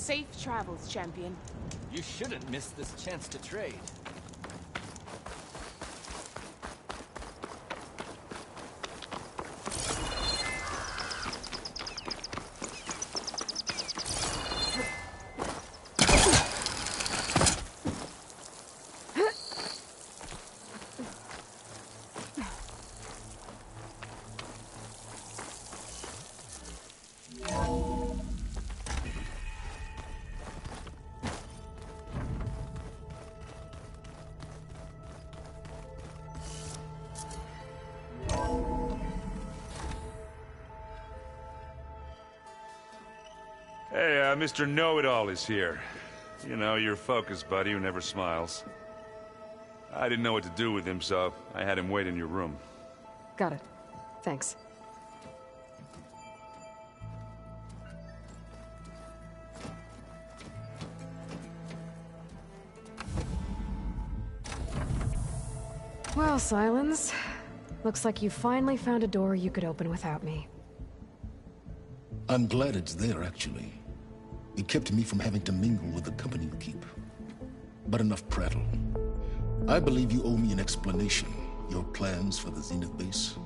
Safe travels, champion. You shouldn't miss this chance to trade. Hey, Mr. Know-It-All is here. You know, your focus buddy who never smiles. I didn't know what to do with him, so I had him wait in your room. Got it. Thanks. Well, Silence. Looks like you finally found a door you could open without me. I'm glad it's there, actually. It kept me from having to mingle with the company you keep. But enough prattle. I believe you owe me an explanation. Your plans for the Zenith base?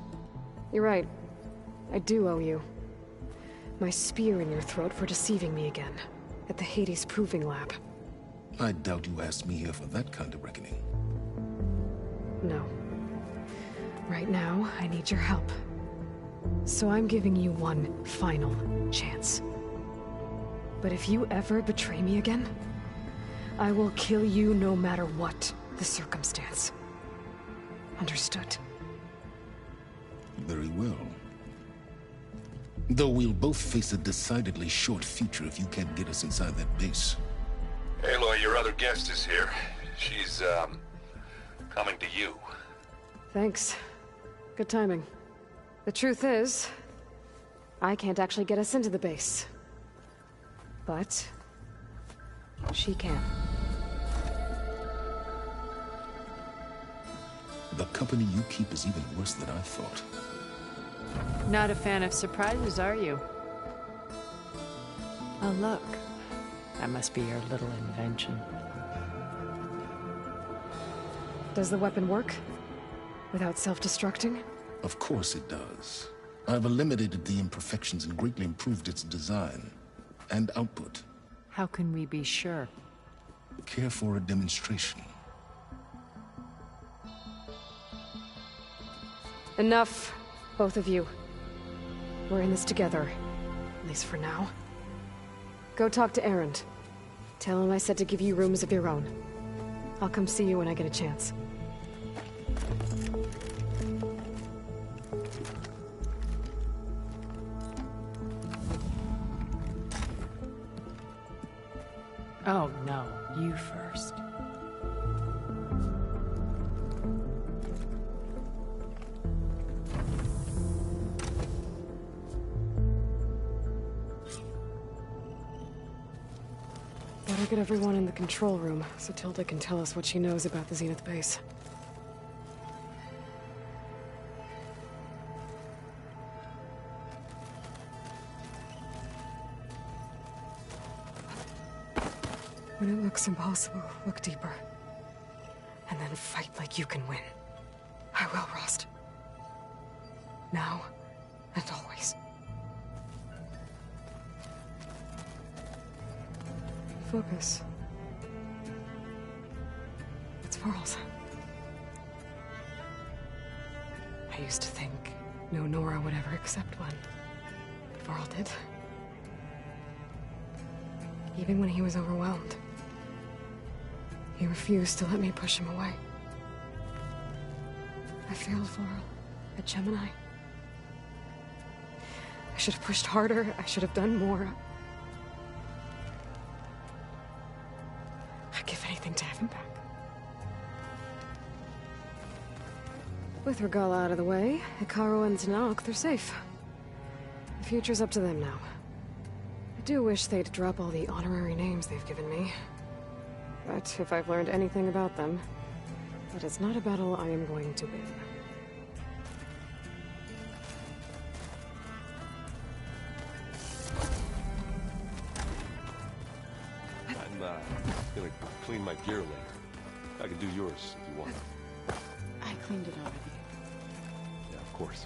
You're right. I do owe you. My spear in your throat for deceiving me again. At the Hades Proving Lab. I doubt you asked me here for that kind of reckoning. No. Right now, I need your help. So I'm giving you one final chance. But if you ever betray me again, I will kill you no matter what the circumstance. Understood? Very well. Though we'll both face a decidedly short future if you can't get us inside that base. Aloy, your other guest is here. She's, coming to you. Thanks. Good timing. The truth is, I can't actually get us into the base. But she can. The company you keep is even worse than I thought. Not a fan of surprises, are you? Oh, look. That must be your little invention. Does the weapon work? Without self-destructing? Of course it does. I've eliminated the imperfections and greatly improved its design and output. How can we be sure? Care for a demonstration? Enough, both of you. We're in this together, at least for now. Go talk to Erend. Tell him I said to give you rooms of your own. I'll come see you when I get a chance. Oh, no. You first. Better get everyone in the control room, so Tilda can tell us what she knows about the Zenith base. When it looks impossible, look deeper. And then fight like you can win. I will, Rost. Now and always. Focus. It's Varl's. I used to think no Nora would ever accept one. But Varl did. Even when he was overwhelmed. He refused to let me push him away. I failed Varl at Gemini. I should have pushed harder. I should have done more. I'd give anything to have him back. With Regalla out of the way, Hekarro and Tenakth, they're safe. The future's up to them now. I do wish they'd drop all the honorary names they've given me. But if I've learned anything about them, that is not a battle I am going to win. clean my gear later. I can do yours if you want. I cleaned it already. Yeah, of course.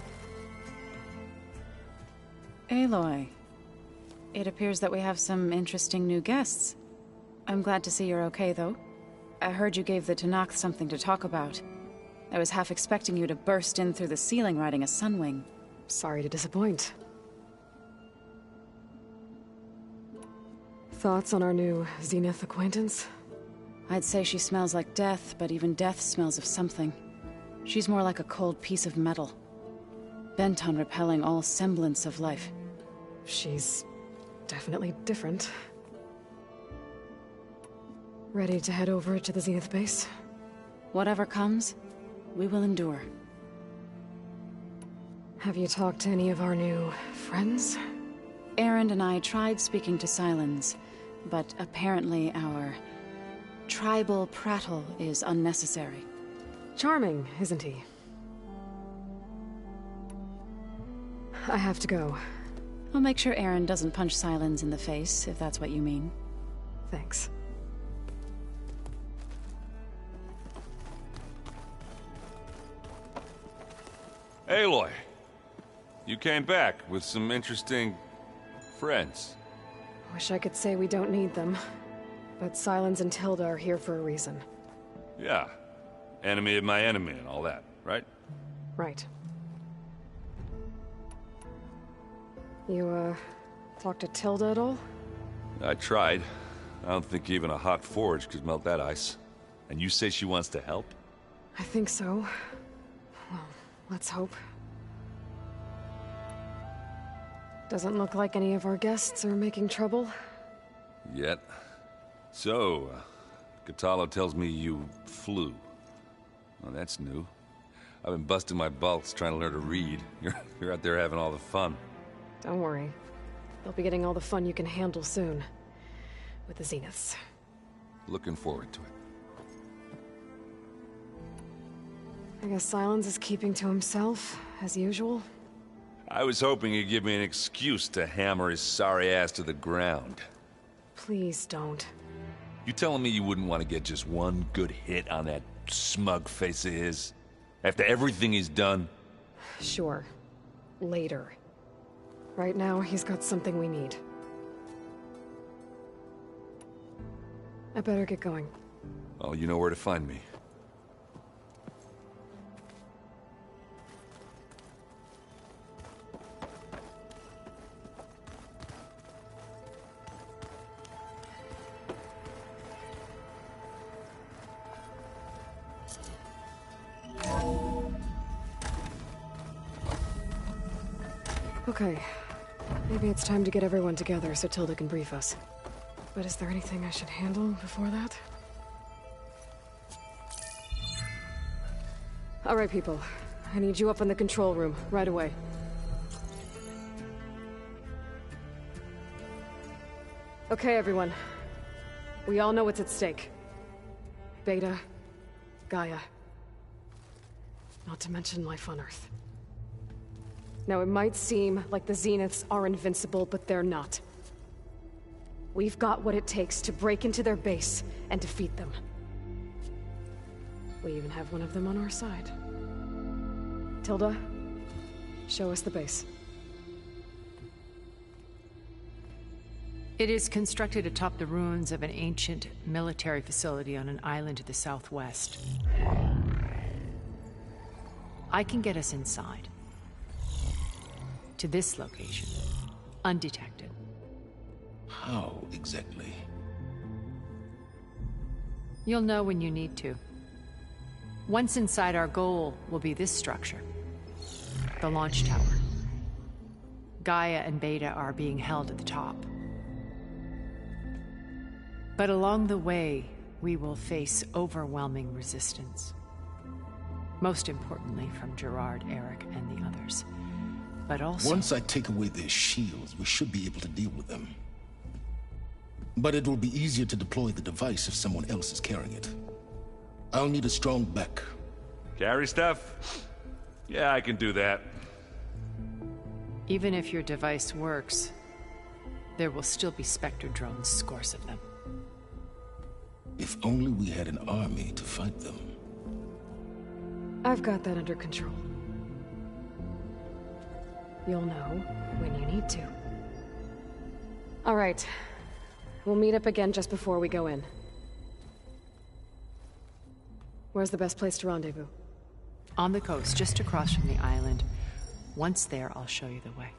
Aloy, it appears that we have some interesting new guests. I'm glad to see you're okay, though. I heard you gave the Tenakth something to talk about. I was half expecting you to burst in through the ceiling riding a Sunwing. Sorry to disappoint. Thoughts on our new Zenith acquaintance? I'd say she smells like death, but even death smells of something. She's more like a cold piece of metal, bent on repelling all semblance of life. She's definitely different. Ready to head over to the Zenith base? Whatever comes, we will endure. Have you talked to any of our new friends? Erend and I tried speaking to Sylens, but apparently our tribal prattle is unnecessary. Charming, isn't he? I have to go. I'll make sure Erend doesn't punch Sylens in the face, if that's what you mean. Thanks. Aloy, you came back with some interesting friends. Wish I could say we don't need them, but Sylens and Tilda are here for a reason. Yeah, enemy of my enemy and all that, right? Right. You, talked to Tilda at all? I tried. I don't think even a hot forge could melt that ice. And you say she wants to help? I think so. Well, let's hope. Doesn't look like any of our guests are making trouble. Yet. So, Kotallo tells me you flew. Well, that's new. I've been busting my balls trying to learn to read. You're out there having all the fun. Don't worry. You'll be getting all the fun you can handle soon. With the Zeniths. Looking forward to it. I guess Sylens is keeping to himself, as usual. I was hoping he'd give me an excuse to hammer his sorry ass to the ground. Please don't. You telling me you wouldn't want to get just one good hit on that smug face of his? After everything he's done? Sure. Later. Right now, he's got something we need. I better get going. Oh, you know where to find me. Okay. Maybe it's time to get everyone together so Tilda can brief us. But is there anything I should handle before that? All right, people. I need you up in the control room, right away. Okay, everyone. We all know what's at stake. Beta, Gaia. Not to mention life on Earth. Now, it might seem like the Zeniths are invincible, but they're not. We've got what it takes to break into their base and defeat them. We even have one of them on our side. Tilda, show us the base. It is constructed atop the ruins of an ancient military facility on an island to the southwest. I can get us inside. To this location, undetected. How exactly? You'll know when you need to. Once inside, our goal will be this structure. The launch tower. Gaia and Beta are being held at the top. But along the way, we will face overwhelming resistance. Most importantly from Gerard, Eric, and the others. But also... Once I take away their shields, we should be able to deal with them. But it will be easier to deploy the device if someone else is carrying it. I'll need a strong back. Carry stuff? Yeah, I can do that. Even if your device works, there will still be Spectre drones, scores of them. If only we had an army to fight them. I've got that under control. You'll know when you need to. All right. We'll meet up again just before we go in. Where's the best place to rendezvous? On the coast, just across from the island. Once there, I'll show you the way.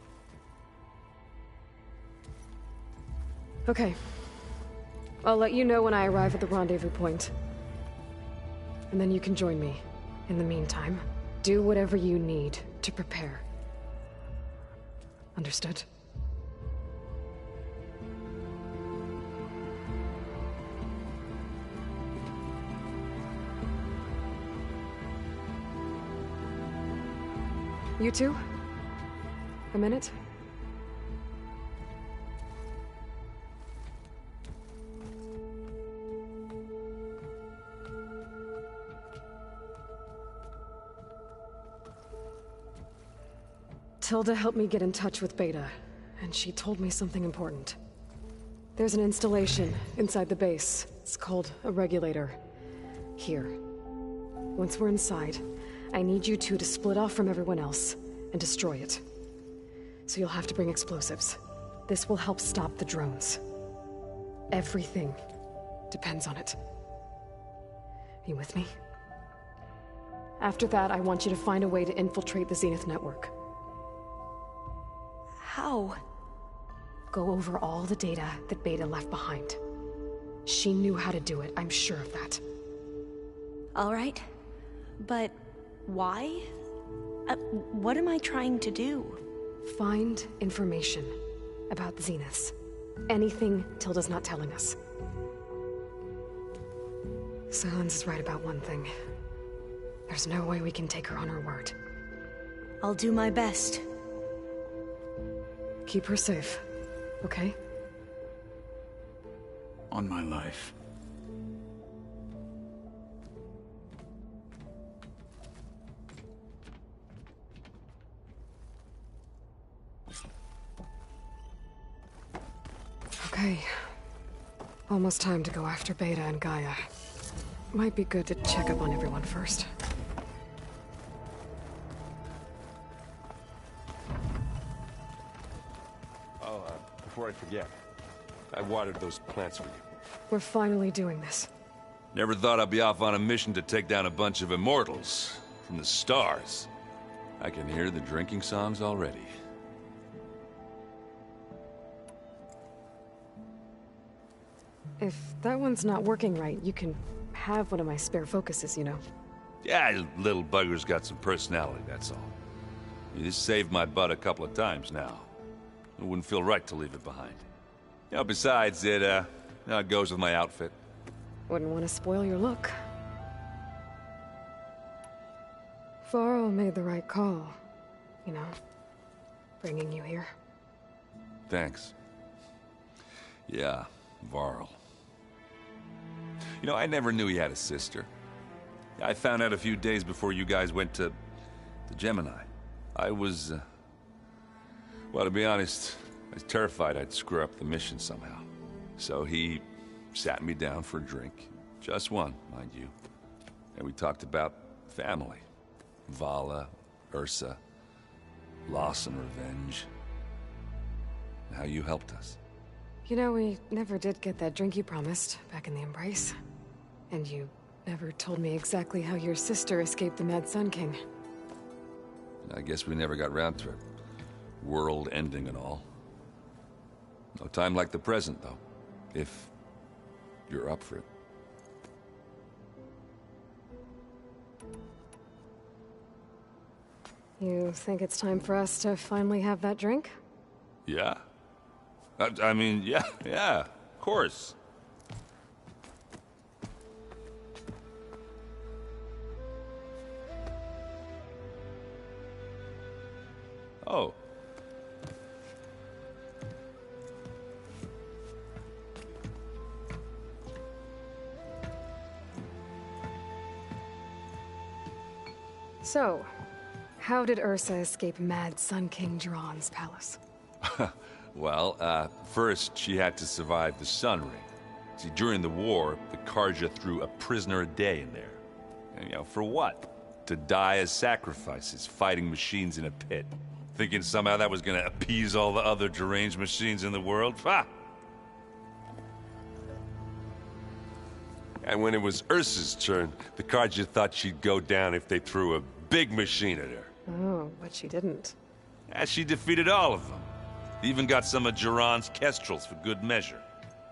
Okay. I'll let you know when I arrive at the rendezvous point. And then you can join me. In the meantime, do whatever you need to prepare. Understood? You two? A minute? Tilda helped me get in touch with Beta, and she told me something important. There's an installation inside the base. It's called a regulator. Here. Once we're inside, I need you two to split off from everyone else and destroy it. So you'll have to bring explosives. This will help stop the drones. Everything depends on it. Are you with me? After that, I want you to find a way to infiltrate the Zenith network. How? Go over all the data that Beta left behind. She knew how to do it, I'm sure of that. All right. But why? What am I trying to do? Find information about the Zeniths. Anything Tilda's not telling us. Sylens is right about one thing. There's no way we can take her on her word. I'll do my best. Keep her safe, okay? On my life. Okay. Almost time to go after Beta and Gaia. Might be good to check up on everyone first. Before I forget, I watered those plants for you. We're finally doing this. Never thought I'd be off on a mission to take down a bunch of immortals from the stars. I can hear the drinking songs already. If that one's not working right, you can have one of my spare focuses, you know. Yeah, little bugger's got some personality, that's all. You just saved my butt a couple of times now. It wouldn't feel right to leave it behind. You know, besides, it goes with my outfit. Wouldn't want to spoil your look. Varl made the right call. You know, bringing you here. Thanks. Yeah, Varl. You know, I never knew he had a sister. I found out a few days before you guys went to Gemini. I was, well, to be honest, I was terrified I'd screw up the mission somehow. So he sat me down for a drink. Just one, mind you. And we talked about family. Vala, Ursa, loss and revenge. And how you helped us. You know, we never did get that drink you promised back in the Embrace. And you never told me exactly how your sister escaped the Mad Sun King. I guess we never got round to it. World ending and all. No time like the present, though. If you're up for it. You think it's time for us to finally have that drink? Yeah? I mean, yeah, of course. Oh. So, how did Ursa escape Mad Sun King Jiran's palace? Well, first she had to survive the Sun Ring. See, during the war, the Carja threw a prisoner a day in there. And, for what? To die as sacrifices, fighting machines in a pit. Thinking somehow that was gonna appease all the other deranged machines in the world? Ha! And when it was Ursa's turn, the Carja thought she'd go down if they threw a big machine at her. Oh, but she didn't. And she defeated all of them. Even got some of Jiran's Kestrels for good measure.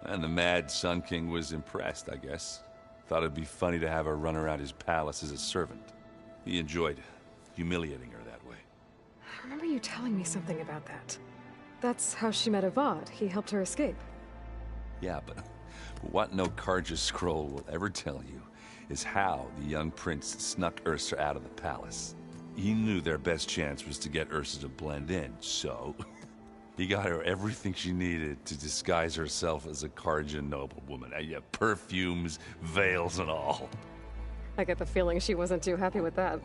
And the mad Sun King was impressed, I guess. Thought it'd be funny to have her run around his palace as a servant. He enjoyed humiliating her that way. I remember you telling me something about that. That's how she met Avad. He helped her escape. Yeah, but what no Carja scroll will ever tell you is how the young prince snuck Ursa out of the palace. He knew their best chance was to get Ursa to blend in, so he got her everything she needed to disguise herself as a Carja noblewoman. Yeah, perfumes, veils, and all. I get the feeling she wasn't too happy with that.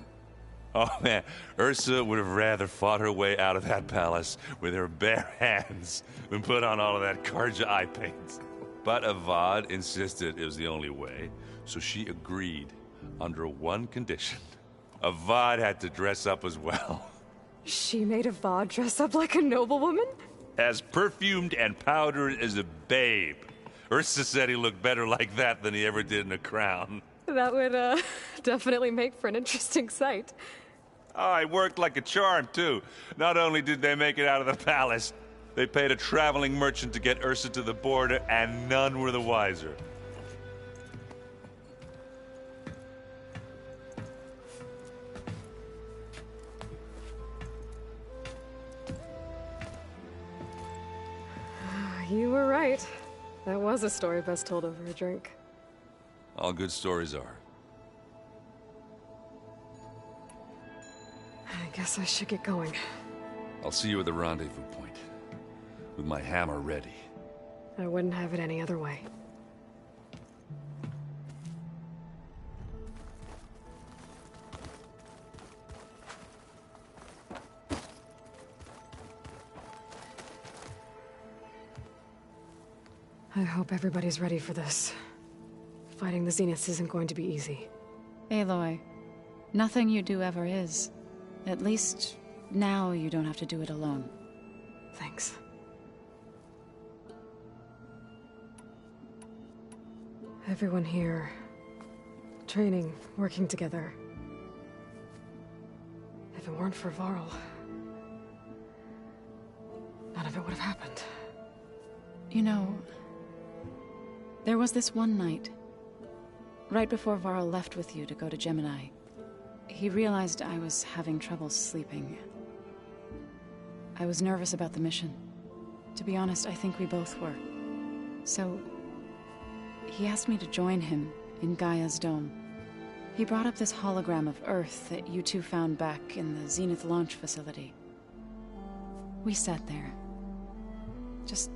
Oh man, Ursa would have rather fought her way out of that palace with her bare hands than put on all of that Carja eye paint. But Avad insisted it was the only way, so she agreed under one condition. Avad had to dress up as well. She made Avad dress up like a noblewoman? As perfumed and powdered as a babe. Ursa said he looked better like that than he ever did in a crown. That would, definitely make for an interesting sight. Oh, it worked like a charm, too. Not only did they make it out of the palace, they paid a traveling merchant to get Ursa to the border, and none were the wiser. You were right. That was a story best told over a drink. All good stories are. I guess I should get going. I'll see you at the rendezvous point. With my hammer ready. I wouldn't have it any other way. I hope everybody's ready for this. Fighting the Zeniths isn't going to be easy. Aloy, nothing you do ever is. At least, now you don't have to do it alone. Thanks. Everyone here, training, working together. If it weren't for Varl, none of it would have happened. You know, there was this one night, right before Varl left with you to go to Gemini. He realized I was having trouble sleeping. I was nervous about the mission. To be honest, I think we both were. So, he asked me to join him in Gaia's dome. He brought up this hologram of Earth that you two found back in the Zenith launch facility. We sat there, just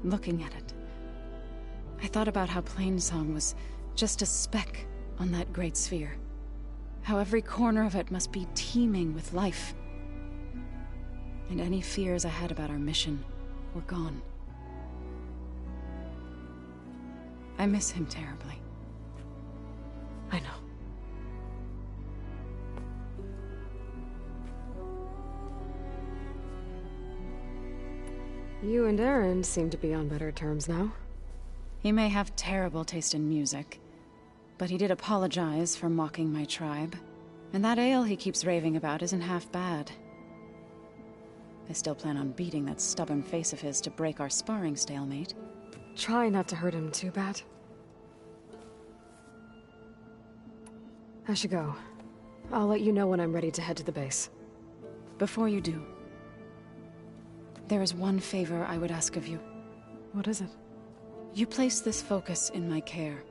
looking at it. I thought about how Plainsong was just a speck on that great sphere. How every corner of it must be teeming with life. And any fears I had about our mission were gone. I miss him terribly. I know. You and Aaron seem to be on better terms now. He may have terrible taste in music, but he did apologize for mocking my tribe. And that ale he keeps raving about isn't half bad. I still plan on beating that stubborn face of his to break our sparring stalemate. Try not to hurt him too bad. I should go. I'll let you know when I'm ready to head to the base. Before you do, there is one favor I would ask of you. What is it? You placed this focus in my care,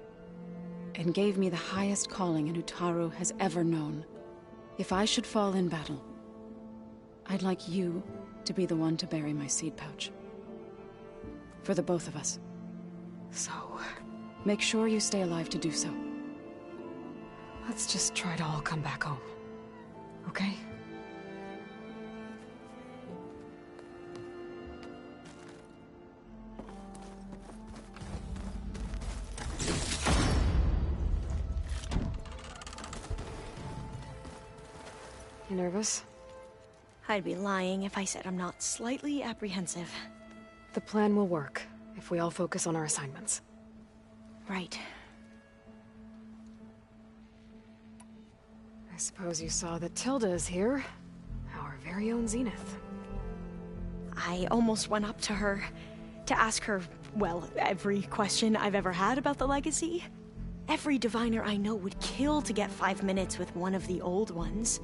and gave me the highest calling an Utaru has ever known. If I should fall in battle, I'd like you to be the one to bury my seed pouch. For the both of us. So... make sure you stay alive to do so. let's just try to all come back home. Okay? You nervous? I'd be lying if I said I'm not slightly apprehensive. The plan will work, if we all focus on our assignments. Right. I suppose you saw that Tilda is here. Our very own Zenith. I almost went up to her to ask her, well, every question I've ever had about the Legacy. Every diviner I know would kill to get 5 minutes with one of the old ones.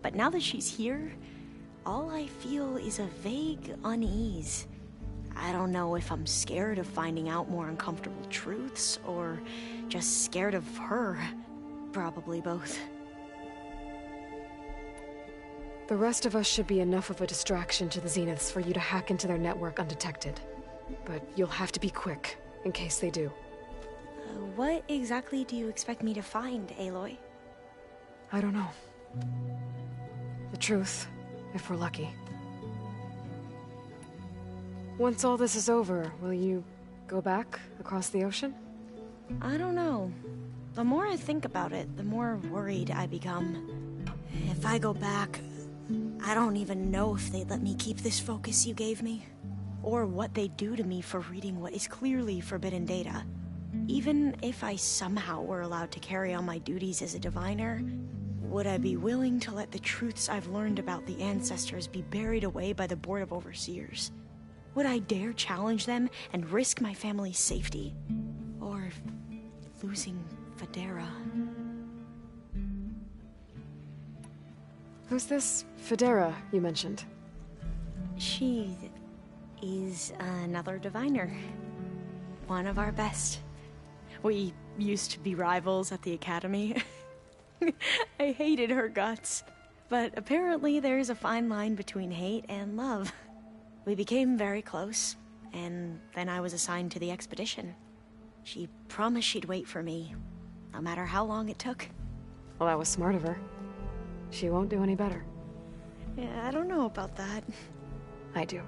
But now that she's here, all I feel is a vague unease. I don't know if I'm scared of finding out more uncomfortable truths, or just scared of her. Probably both. The rest of us should be enough of a distraction to the Zeniths for you to hack into their network undetected. But you'll have to be quick, in case they do. What exactly do you expect me to find, Aloy? I don't know. The truth, if we're lucky. Once all this is over, will you go back across the ocean? I don't know. The more I think about it, the more worried I become. If I go back, I don't even know if they'd let me keep this focus you gave me, or what they'd do to me for reading what is clearly forbidden data. Even if I somehow were allowed to carry on my duties as a diviner, would I be willing to let the truths I've learned about the ancestors be buried away by the Board of Overseers? Would I dare challenge them and risk my family's safety? Or losing Federa? Who's this Federa you mentioned? She is another diviner. One of our best. We used to be rivals at the academy. I hated her guts. But apparently there's a fine line between hate and love. We became very close, and then I was assigned to the expedition. She promised she'd wait for me, no matter how long it took. Well, that was smart of her. She won't do any better. Yeah, I don't know about that. I do.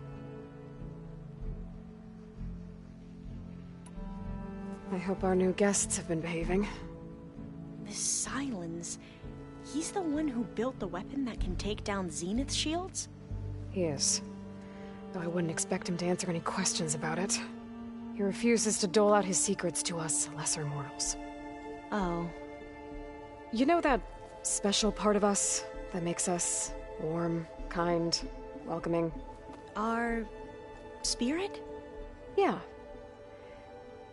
I hope our new guests have been behaving. Miss Silence, he's the one who built the weapon that can take down Zenith shields? He is. Though I wouldn't expect him to answer any questions about it. He refuses to dole out his secrets to us lesser mortals. Oh. You know that special part of us that makes us warm, kind, welcoming? Our spirit? Yeah.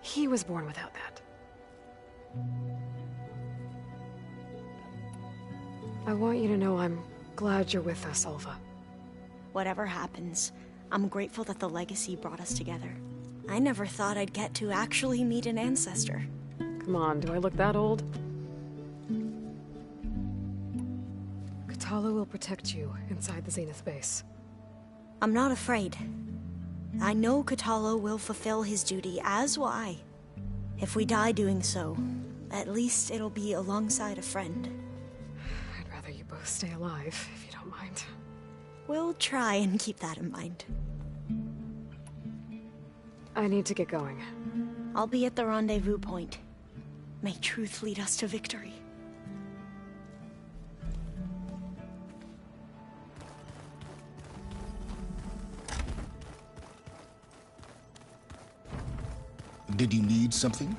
He was born without that. I want you to know I'm glad you're with us, Alva. Whatever happens, I'm grateful that the Legacy brought us together. I never thought I'd get to actually meet an ancestor. Come on, do I look that old? Kotallo will protect you inside the Zenith base. I'm not afraid. I know Kotallo will fulfill his duty, as will I. If we die doing so, at least it'll be alongside a friend. I'd rather you both stay alive, if you don't mind. We'll try and keep that in mind. I need to get going. I'll be at the rendezvous point. May truth lead us to victory. Did you need something?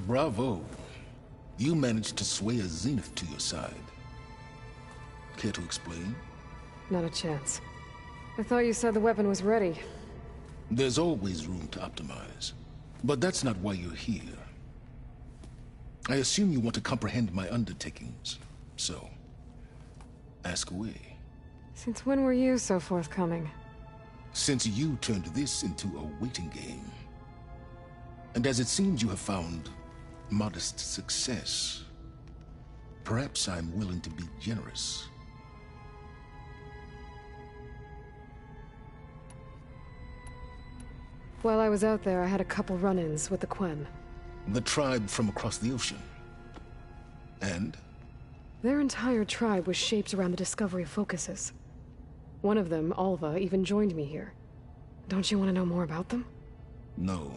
Bravo. You managed to sway a Zenith to your side. Care to explain? Not a chance. I thought you said the weapon was ready. There's always room to optimize. But that's not why you're here. I assume you want to comprehend my undertakings. So, ask away. Since when were you so forthcoming? Since you turned this into a waiting game. And as it seems you have found modest success, perhaps I'm willing to be generous. While I was out there, I had a couple run-ins with the Quen. The tribe from across the ocean. And? Their entire tribe was shaped around the discovery of focuses. One of them, Alva, even joined me here. Don't you want to know more about them? No.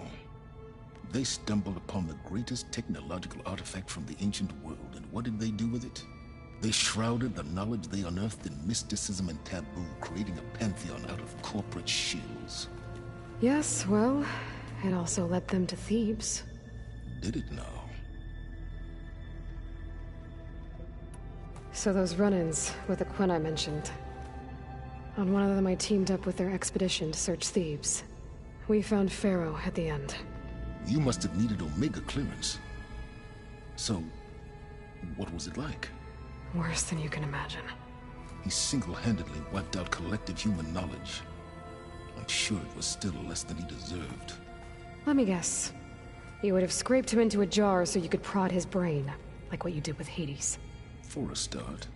They stumbled upon the greatest technological artifact from the ancient world, and what did they do with it? They shrouded the knowledge they unearthed in mysticism and taboo, creating a pantheon out of corporate shills. Yes, well, it also led them to Thebes. Did it now? So those run-ins with the Quen I mentioned. On one of them I teamed up with their expedition to search Thebes. We found Pharaoh at the end. You must have needed Omega clearance. So, what was it like? Worse than you can imagine. He single-handedly wiped out collective human knowledge. I'm sure it was still less than he deserved. Let me guess. You would have scraped him into a jar so you could prod his brain, like what you did with Hades. For a start.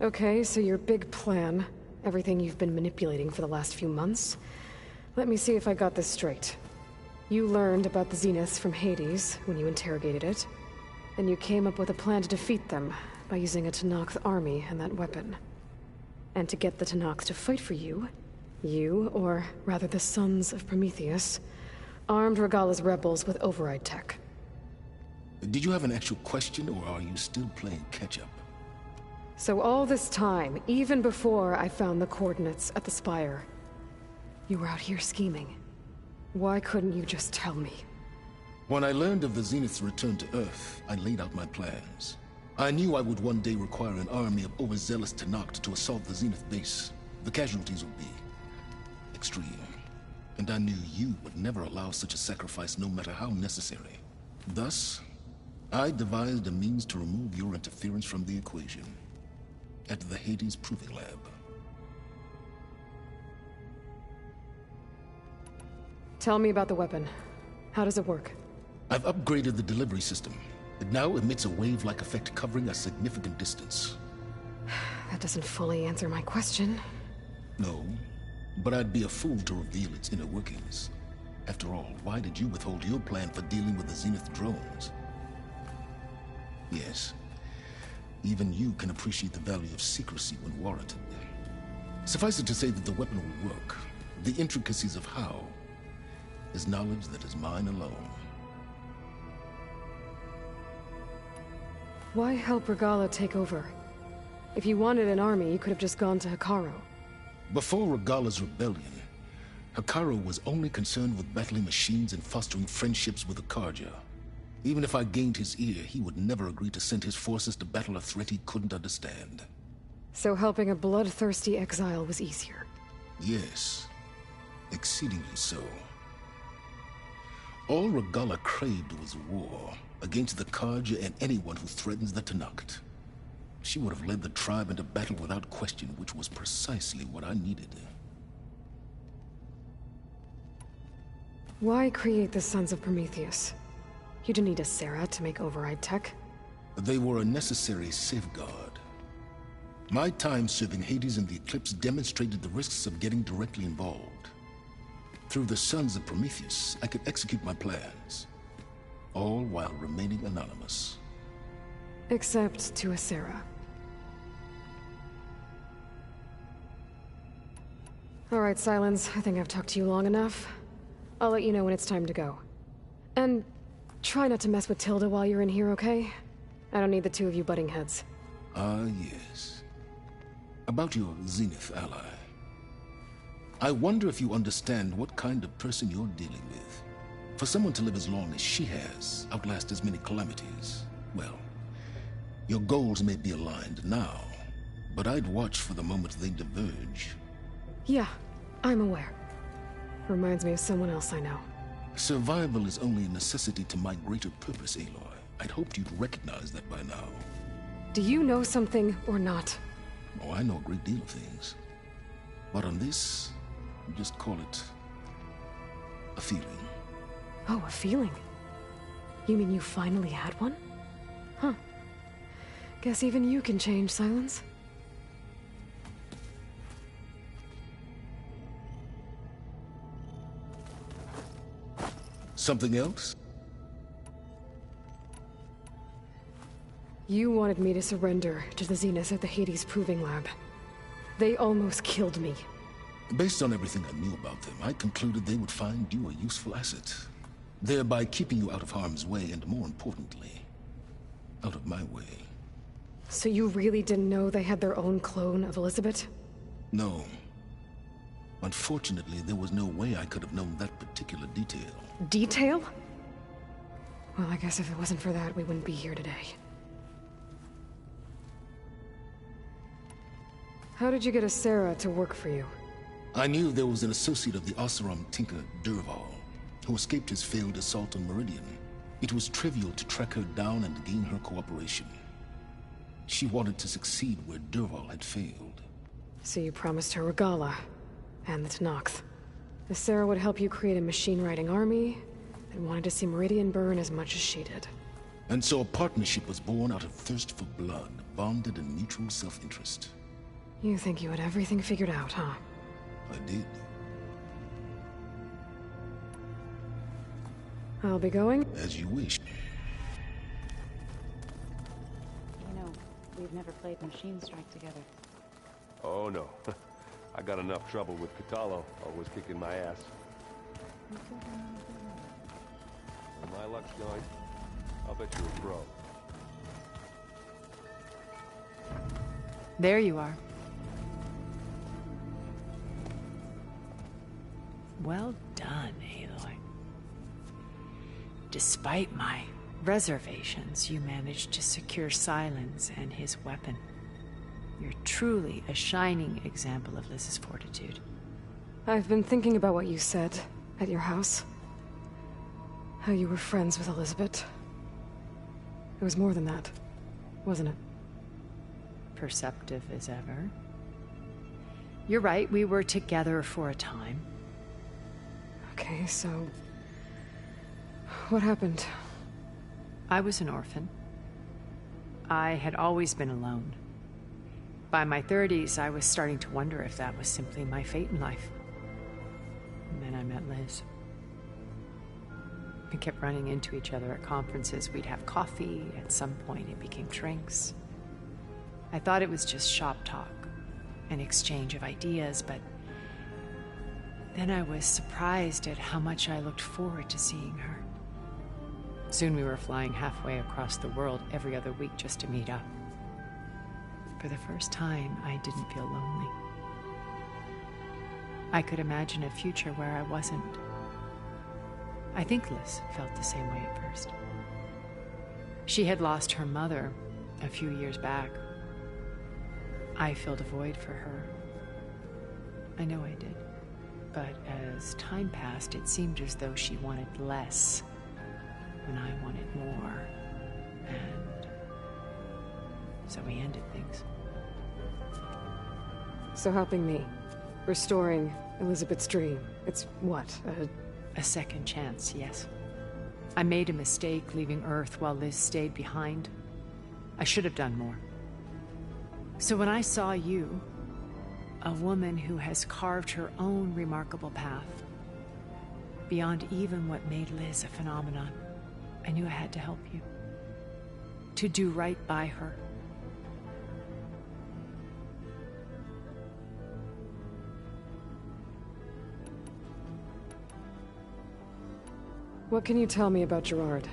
Okay, so your big plan, everything you've been manipulating for the last few months. Let me see if I got this straight. You learned about the Zeniths from Hades when you interrogated it. Then you came up with a plan to defeat them by using a Tenakth army and that weapon. And to get the Tenakth to fight for you, or rather the Sons of Prometheus, armed Regalla's rebels with override tech. Did you have an actual question, or are you still playing catch-up? So all this time, even before I found the coordinates at the Spire, you were out here scheming. Why couldn't you just tell me? When I learned of the Zenith's return to Earth, I laid out my plans. I knew I would one day require an army of overzealous Tenakth to assault the Zenith base. The casualties would be extreme. And I knew you would never allow such a sacrifice, no matter how necessary. Thus, I devised a means to remove your interference from the equation. At the Hades Proving Lab. Tell me about the weapon. How does it work? I've upgraded the delivery system. It now emits a wave-like effect covering a significant distance. That doesn't fully answer my question. No, but I'd be a fool to reveal its inner workings. After all, why did you withhold your plan for dealing with the Zenith drones? Yes, even you can appreciate the value of secrecy when warranted. Suffice it to say that the weapon will work. The intricacies of how is knowledge that is mine alone. Why help Regalla take over? If you wanted an army, you could have just gone to Hekarro. Before Regalla's rebellion, Hekarro was only concerned with battling machines and fostering friendships with the Carja. Even if I gained his ear, he would never agree to send his forces to battle a threat he couldn't understand. So helping a bloodthirsty exile was easier? Yes, exceedingly so. All Regalla craved was war, against the Carja and anyone who threatens the Tenakth. She would have led the tribe into battle without question, which was precisely what I needed. Why create the Sons of Prometheus? You didn't need a Sarah to make override tech. They were a necessary safeguard. My time serving Hades and the Eclipse demonstrated the risks of getting directly involved. Through the Sons of Prometheus, I could execute my plans, all while remaining anonymous. Except to Asera. All right, Silence. I think I've talked to you long enough. I'll let you know when it's time to go. And try not to mess with Tilda while you're in here, okay? I don't need the two of you butting heads. Ah, yes. About your Zenith ally. I wonder if you understand what kind of person you're dealing with. For someone to live as long as she has, outlast as many calamities, well, your goals may be aligned now, but I'd watch for the moment they diverge. Yeah, I'm aware. Reminds me of someone else I know. Survival is only a necessity to my greater purpose, Aloy. I'd hoped you'd recognize that by now. Do you know something or not? Oh, I know a great deal of things. But on this, just call it a feeling. Oh, a feeling? You mean you finally had one? Huh. Guess even you can change, Silence. Something else? You wanted me to surrender to the Zeniths at the Hades Proving Lab. They almost killed me. Based on everything I knew about them, I concluded they would find you a useful asset, thereby keeping you out of harm's way and, more importantly, out of my way. So you really didn't know they had their own clone of Elizabeth? No. Unfortunately, there was no way I could have known that particular detail. Detail? Well, I guess if it wasn't for that, we wouldn't be here today. How did you get Asera to work for you? I knew there was an associate of the Oseram tinker, Dervahl, who escaped his failed assault on Meridian. It was trivial to track her down and gain her cooperation. She wanted to succeed where Dervahl had failed. So you promised her Regala, and the Tenakth. Asera would help you create a machine-riding army, and wanted to see Meridian burn as much as she did. And so a partnership was born out of thirst for blood, bonded in mutual self-interest. You think you had everything figured out, huh? I did. I'll be going? As you wish. You know, we've never played Machine Strike together. Oh, no. I got enough trouble with Kotallo, always kicking my ass. When my luck's going, I'll bet you're a pro. There you are. Well done, Aloy. Despite my reservations, you managed to secure Sylens and his weapon. You're truly a shining example of Liz's fortitude. I've been thinking about what you said at your house. How you were friends with Elizabeth. It was more than that, wasn't it? Perceptive as ever. You're right, we were together for a time. Okay, so... what happened? I was an orphan. I had always been alone. By my 30s, I was starting to wonder if that was simply my fate in life. And then I met Liz. We kept running into each other at conferences. We'd have coffee. At some point, it became drinks. I thought it was just shop talk, an exchange of ideas, but then I was surprised at how much I looked forward to seeing her. Soon we were flying halfway across the world every other week just to meet up. For the first time, I didn't feel lonely. I could imagine a future where I wasn't. I think Liz felt the same way at first. She had lost her mother a few years back. I filled a void for her. I know I did. But as time passed, it seemed as though she wanted less when I wanted more. And so we ended things. So helping me, restoring Elizabeth's dream, it's what, a second chance, yes. I made a mistake leaving Earth while Liz stayed behind. I should have done more. So when I saw you, a woman who has carved her own remarkable path, beyond even what made Liz a phenomenon, I knew I had to help you. To do right by her. What can you tell me about Gerard?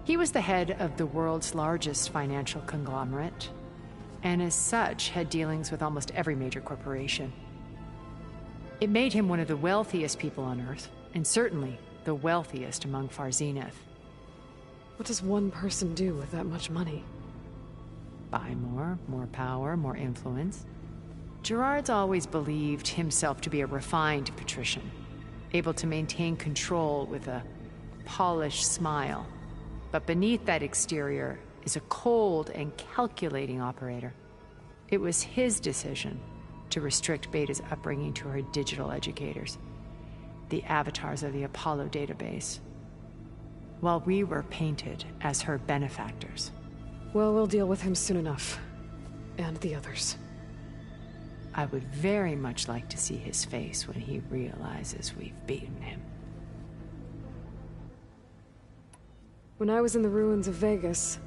He was the head of the world's largest financial conglomerate, and as such had dealings with almost every major corporation. It made him one of the wealthiest people on Earth, and certainly the wealthiest among Far Zenith. What does one person do with that much money? Buy more power, more influence. Gerard's always believed himself to be a refined patrician, able to maintain control with a polished smile. But beneath that exterior is a cold and calculating operator. It was his decision to restrict Beta's upbringing to her digital educators, the avatars of the Apollo database, while we were painted as her benefactors. Well, we'll deal with him soon enough. And the others. I would very much like to see his face when he realizes we've beaten him. When I was in the ruins of Vegas,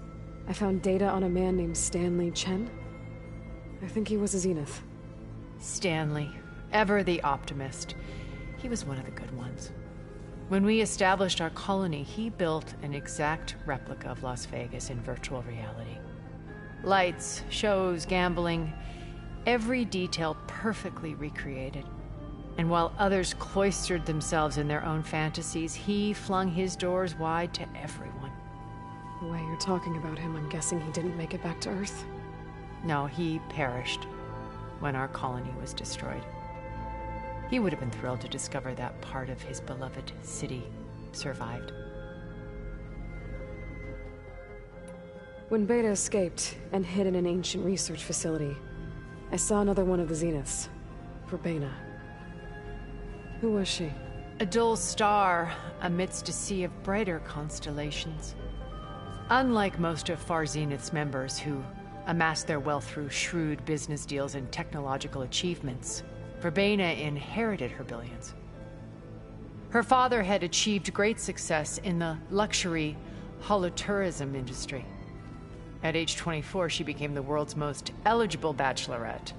I found data on a man named Stanley Chen. I think he was a Zenith. Stanley, ever the optimist. He was one of the good ones. When we established our colony, he built an exact replica of Las Vegas in virtual reality. Lights, shows, gambling, every detail perfectly recreated. And while others cloistered themselves in their own fantasies, he flung his doors wide to everyone. The way you're talking about him, I'm guessing he didn't make it back to Earth? No, he perished when our colony was destroyed. He would have been thrilled to discover that part of his beloved city survived. When Beta escaped and hid in an ancient research facility, I saw another one of the Zeniths, Verbena. Who was she? A dull star amidst a sea of brighter constellations. Unlike most of Far Zenith's members who amassed their wealth through shrewd business deals and technological achievements, Verbena inherited her billions. Her father had achieved great success in the luxury holotourism industry. At age 24, she became the world's most eligible bachelorette,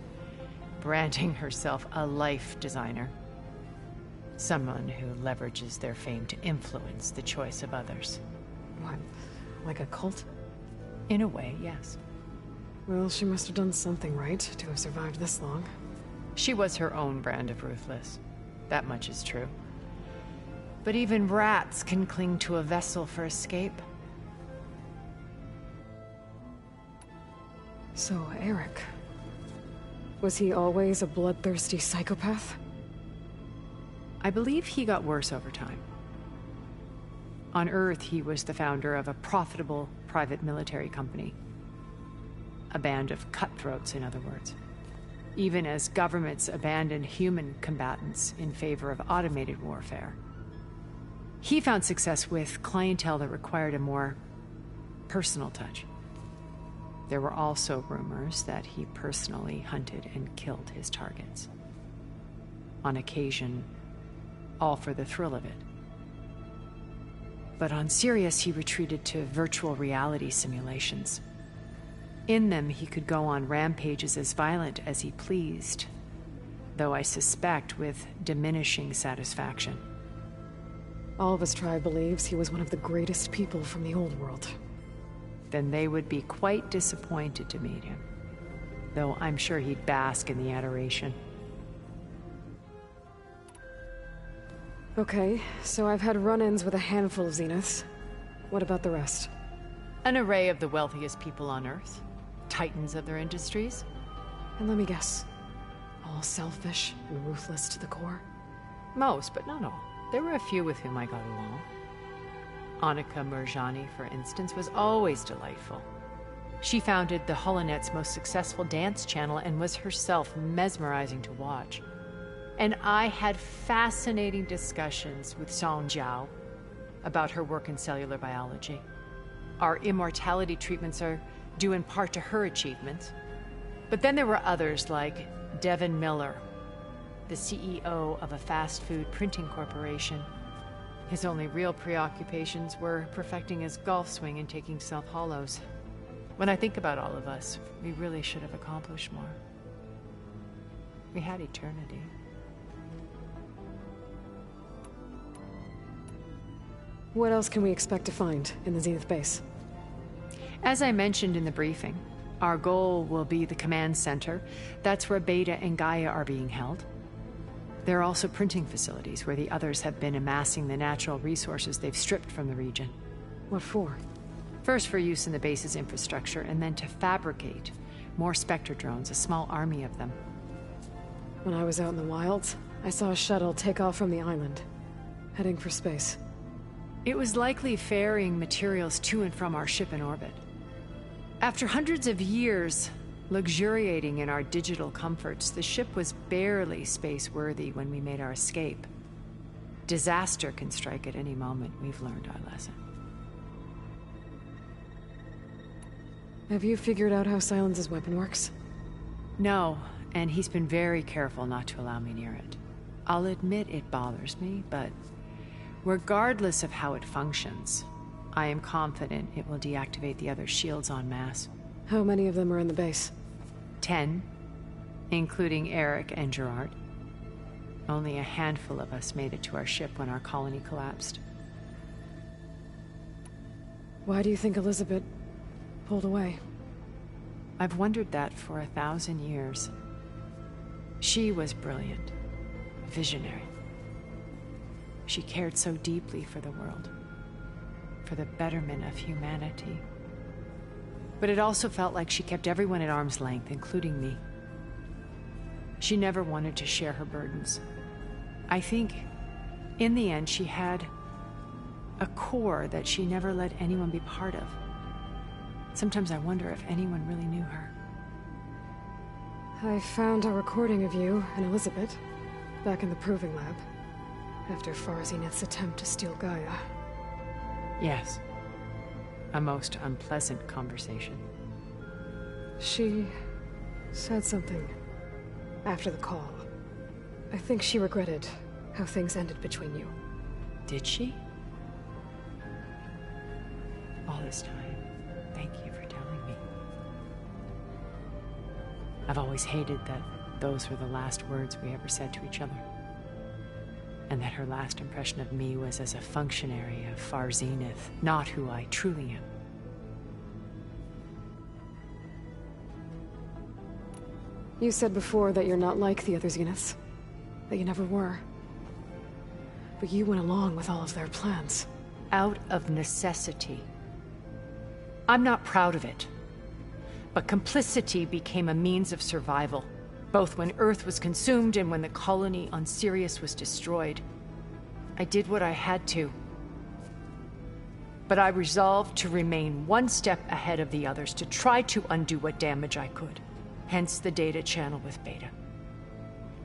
branding herself a life designer. Someone who leverages their fame to influence the choice of others. What, like a cult? In a way, yes. Well, she must have done something right to have survived this long. She was her own brand of ruthless. That much is true. But even rats can cling to a vessel for escape. So, Eric. Was he always a bloodthirsty psychopath? I believe he got worse over time. On Earth, he was the founder of a profitable private military company. A band of cutthroats, in other words. Even as governments abandoned human combatants in favor of automated warfare. He found success with clientele that required a more personal touch. There were also rumors that he personally hunted and killed his targets. On occasion, all for the thrill of it. But on Sirius, he retreated to virtual reality simulations. In them, he could go on rampages as violent as he pleased, though I suspect with diminishing satisfaction. All of his tribe believes he was one of the greatest people from the old world. Then they would be quite disappointed to meet him, though I'm sure he'd bask in the adoration. Okay, so I've had run-ins with a handful of Zeniths. What about the rest? An array of the wealthiest people on Earth. Titans of their industries. And let me guess, all selfish and ruthless to the core? Most, but not all. There were a few with whom I got along. Annika Murjani, for instance, was always delightful. She founded the Holonet's most successful dance channel and was herself mesmerizing to watch. And I had fascinating discussions with Song Jiao about her work in cellular biology. Our immortality treatments are due in part to her achievements. But then there were others like Devin Miller, the CEO of a fast food printing corporation. His only real preoccupations were perfecting his golf swing and taking self-hollows. When I think about all of us, we really should have accomplished more. We had eternity. What else can we expect to find in the Zenith base? As I mentioned in the briefing, our goal will be the command center. That's where Beta and Gaia are being held. There are also printing facilities where the others have been amassing the natural resources they've stripped from the region. What for? First for use in the base's infrastructure, and then to fabricate more Spectre drones, a small army of them. When I was out in the wilds, I saw a shuttle take off from the island, heading for space. It was likely ferrying materials to and from our ship in orbit. After hundreds of years luxuriating in our digital comforts, the ship was barely space-worthy when we made our escape. Disaster can strike at any moment. We've learned our lesson. Have you figured out how Silence's weapon works? No, and he's been very careful not to allow me near it. I'll admit it bothers me, but regardless of how it functions, I am confident it will deactivate the other shields en masse. How many of them are in the base? 10, including Eric and Gerard. Only a handful of us made it to our ship when our colony collapsed. Why do you think Elizabeth pulled away? I've wondered that for 1,000 years. She was brilliant, visionary. She cared so deeply for the world, for the betterment of humanity. But it also felt like she kept everyone at arm's length, including me. She never wanted to share her burdens. I think, in the end, she had a core that she never let anyone be part of. Sometimes I wonder if anyone really knew her. I found a recording of you and Elizabeth back in the Proving Lab after Far Zenith's attempt to steal Gaia. Yes. A most unpleasant conversation. She said something after the call. I think she regretted how things ended between you. Did she? All this time, thank you for telling me. I've always hated that those were the last words we ever said to each other. And that her last impression of me was as a functionary of Far Zenith, not who I truly am. You said before that you're not like the other Zeniths. That you never were. But you went along with all of their plans. Out of necessity. I'm not proud of it. But complicity became a means of survival, both when Earth was consumed and when the colony on Sirius was destroyed. I did what I had to. But I resolved to remain one step ahead of the others, to try to undo what damage I could. Hence the data channel with Beta.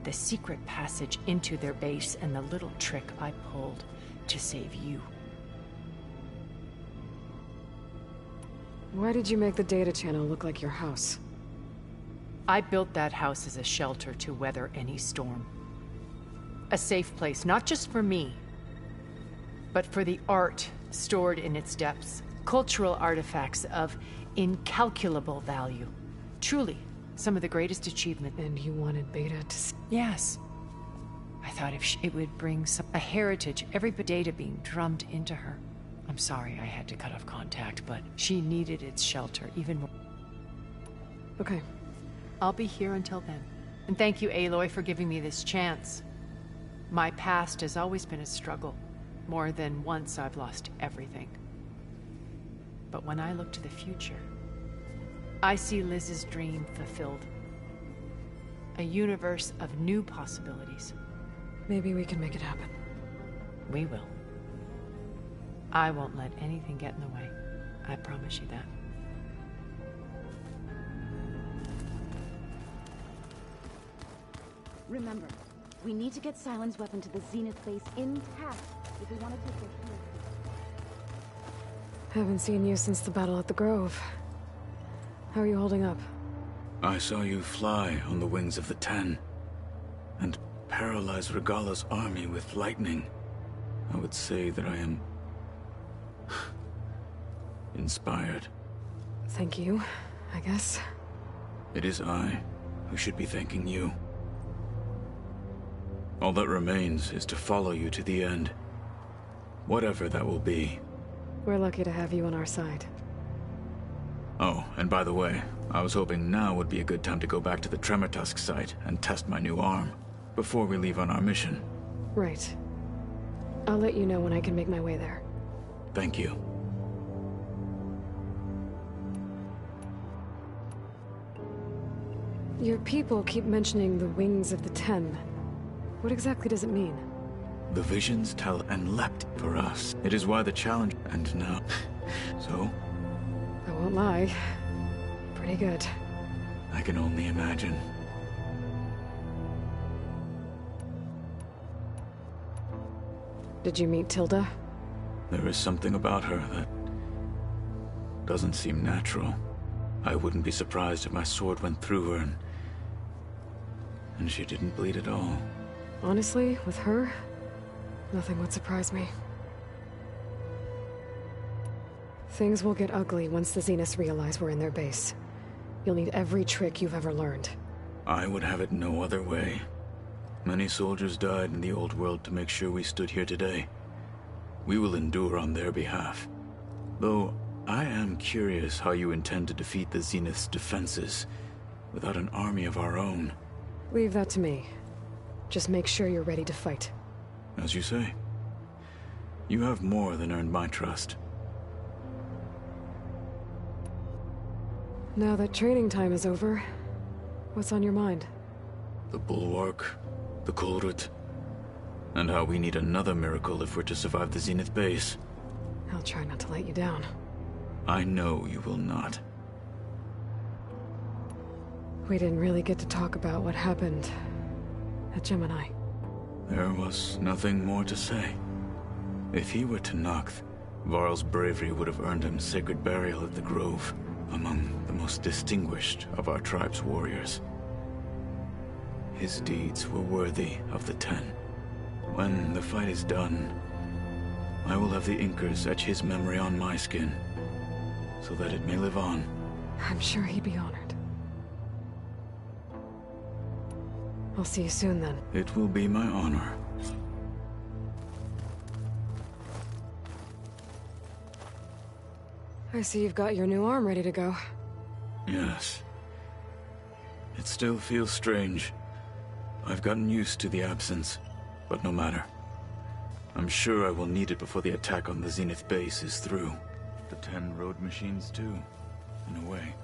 The secret passage into their base and the little trick I pulled to save you. Why did you make the data channel look like your house? I built that house as a shelter to weather any storm. A safe place, not just for me, but for the art stored in its depths. Cultural artifacts of incalculable value. Truly, some of the greatest achievement. And you wanted Beta to... Yes. I thought if it would bring a heritage, every data being drummed into her. I'm sorry I had to cut off contact, but she needed its shelter even more. Okay. I'll be here until then. And thank you, Aloy, for giving me this chance. My past has always been a struggle. More than once I've lost everything. But when I look to the future, I see Liz's dream fulfilled. A universe of new possibilities. Maybe we can make it happen. We will. I won't let anything get in the way. I promise you that. Remember, we need to get Sylens' weapon to the Zenith base intact if we want to take their shield. Haven't seen you since the battle at the Grove. How are you holding up? I saw you fly on the wings of the Ten, and paralyze Regalla's army with lightning. I would say that I am... inspired. Thank you, I guess. It is I who should be thanking you. All that remains is to follow you to the end. Whatever that will be. We're lucky to have you on our side. Oh, and by the way, I was hoping now would be a good time to go back to the Tremortusk site and test my new arm, before we leave on our mission. Right. I'll let you know when I can make my way there. Thank you. Your people keep mentioning the wings of the Ten. What exactly does it mean? The visions tell and leapt for us. It is why the challenge... And now... So? I won't lie. Pretty good. I can only imagine. Did you meet Tilda? There is something about her that... doesn't seem natural. I wouldn't be surprised if my sword went through her and she didn't bleed at all. Honestly, with her, nothing would surprise me. Things will get ugly once the Zeniths realize we're in their base. You'll need every trick you've ever learned. I would have it no other way. Many soldiers died in the old world to make sure we stood here today. We will endure on their behalf. Though, I am curious how you intend to defeat the Zenith's defenses without an army of our own. Leave that to me. Just make sure you're ready to fight. As you say. You have more than earned my trust. Now that training time is over, what's on your mind? The Bulwark, the Kulrut, and how we need another miracle if we're to survive the Zenith base. I'll try not to let you down. I know you will not. We didn't really get to talk about what happened at Gemini. There was nothing more to say. If he were Tenakth, Varl's bravery would have earned him sacred burial at the Grove, among the most distinguished of our tribe's warriors. His deeds were worthy of the Ten. When the fight is done, I will have the Inkers etch his memory on my skin, so that it may live on. I'm sure he'd be honored. I'll see you soon, then. It will be my honor. I see you've got your new arm ready to go. Yes. It still feels strange. I've gotten used to the absence, but no matter. I'm sure I will need it before the attack on the Zenith base is through. The 10 road machines too, in a way.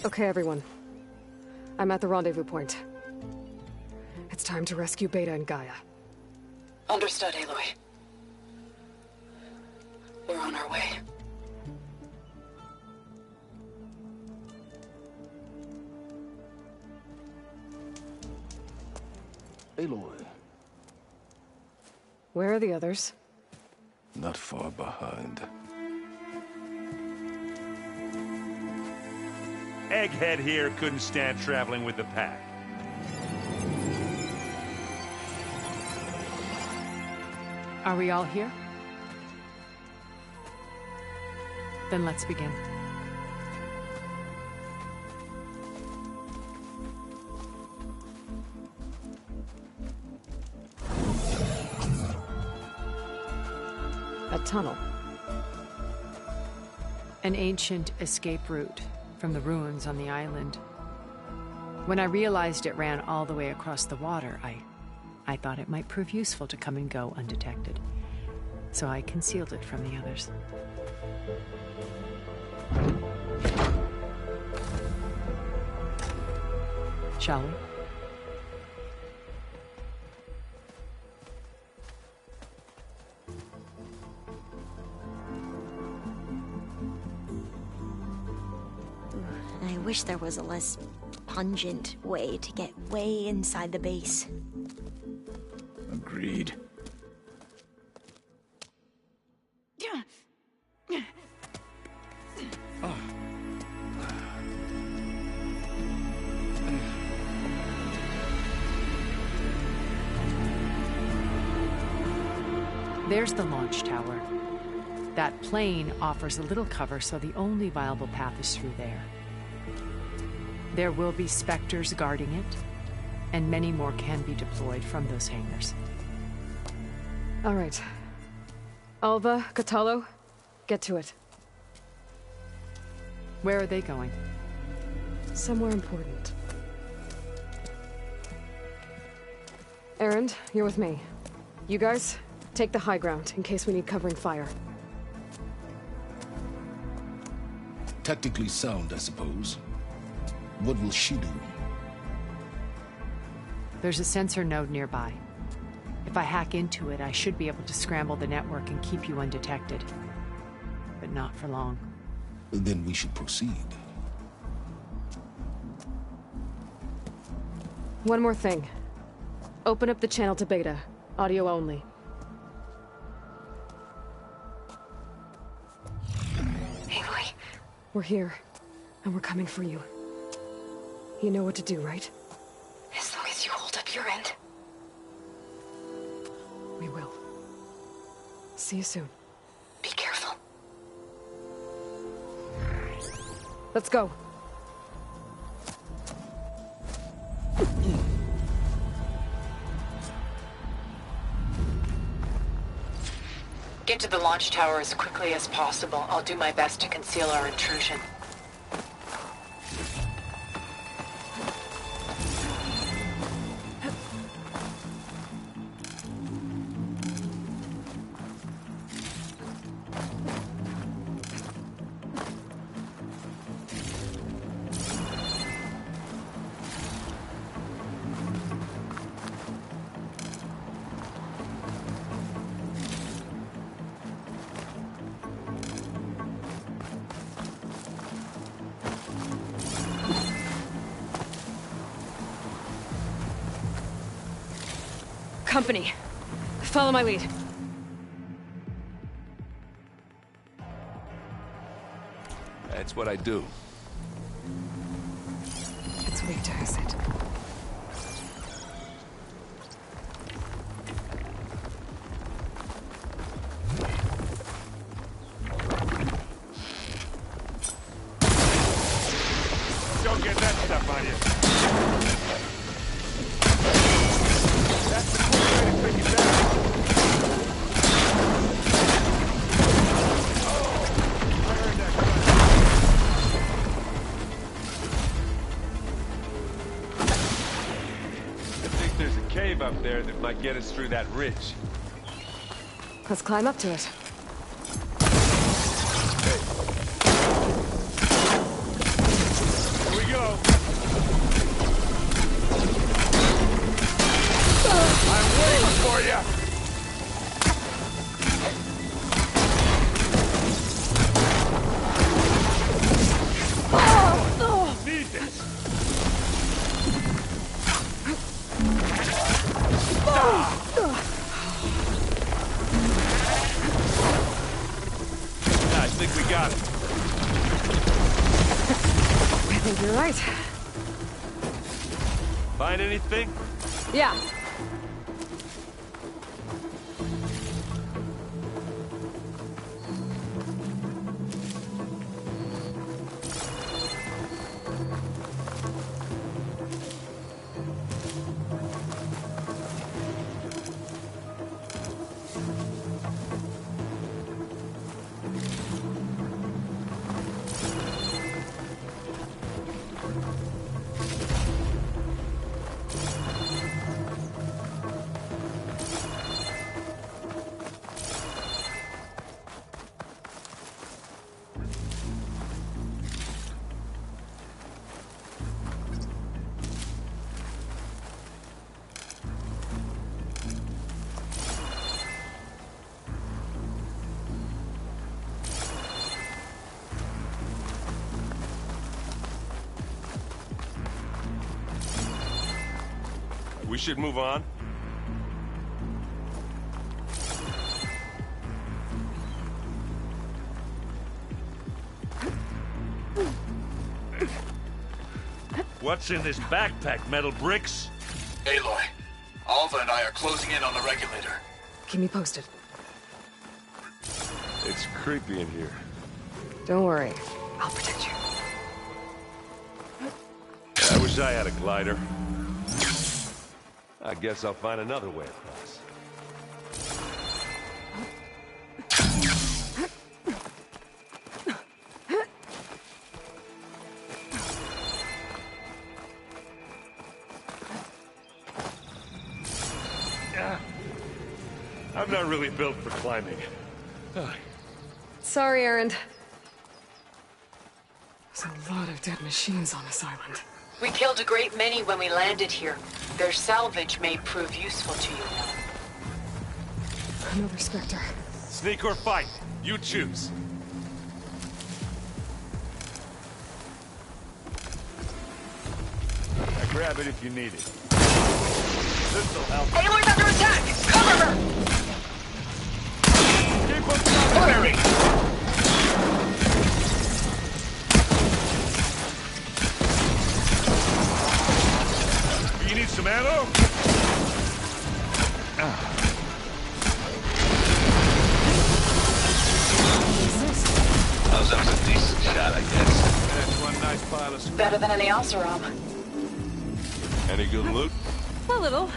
Okay, everyone. I'm at the rendezvous point. It's time to rescue Beta and Gaia. Understood, Aloy. We're on our way. Aloy. Where are the others? Not far behind. Egghead here couldn't stand traveling with the pack. Are we all here? Then let's begin. A tunnel. An ancient escape route from the ruins on the island. When I realized it ran all the way across the water, I thought it might prove useful to come and go undetected. So I concealed it from the others. Shall we? I wish there was a less pungent way to get way inside the base. Agreed. There's the launch tower. That plane offers a little cover, so the only viable path is through there. There will be Spectres guarding it, and many more can be deployed from those hangars. All right. Alva, Kotallo, get to it. Where are they going? Somewhere important. Erend, you're with me. You guys, take the high ground in case we need covering fire. Tactically sound, I suppose. What will she do? There's a sensor node nearby. If I hack into it, I should be able to scramble the network and keep you undetected. But not for long. Then we should proceed. One more thing. Open up the channel to Beta. Audio only. Aloy. We're here. And we're coming for you. You know what to do, right? As long as you hold up your end. We will. See you soon. Be careful. Let's go. Get to the launch tower as quickly as possible. I'll do my best to conceal our intrusion. Company. Follow my lead. That's what I do. It's Victor, is it? Don't get that stuff on you. That's the quick way to bring you down. Oh, I heard that gun. I think there's a cave up there that might get us through that ridge. Let's climb up to it. Here we go. I'm waiting for you. Need this. I think we got it. I think you're right. Find anything? Yeah. We should move on. What's in this backpack, metal bricks? Aloy, Alva and I are closing in on the regulator. Keep me posted. It's creepy in here. Don't worry. I'll protect you. I wish I had a glider. I guess I'll find another way across. I'm not really built for climbing. Sorry, Erend. There's a lot of dead machines on this island. We killed a great many when we landed here. Their salvage may prove useful to you now. Another Spectre. Sneak or fight, you choose. Now grab it if you need it. This'll help. Aloy's under attack! Cover her! Keep on firing! You need some ammo? That was a decent shot, I guess. That's one nice pile of... Better than any Oseram. Any good loot? A little.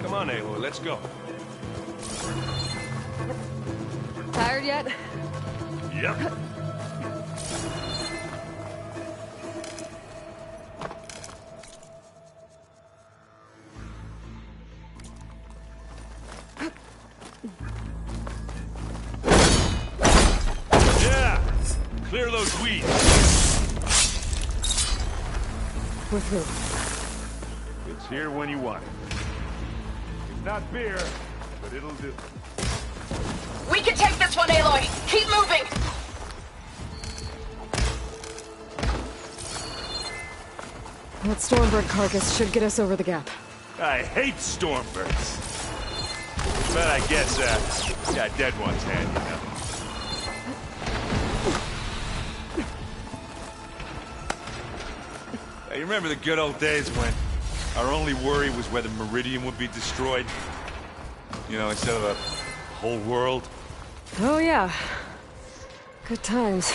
Come on, Aloy, let's go. Tired yet? Yep. Yeah! Clear those weeds. With who? It's here when you want it. It's not beer, but it'll do. We can take this one, Aloy! Keep moving! That Stormbird carcass should get us over the gap. I hate Stormbirds. But I guess, got dead one's hand, you know. Hey, you remember the good old days when our only worry was whether Meridian would be destroyed? You know, instead of a whole world? Oh yeah. Good times.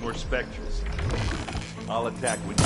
More Spectres. I'll attack with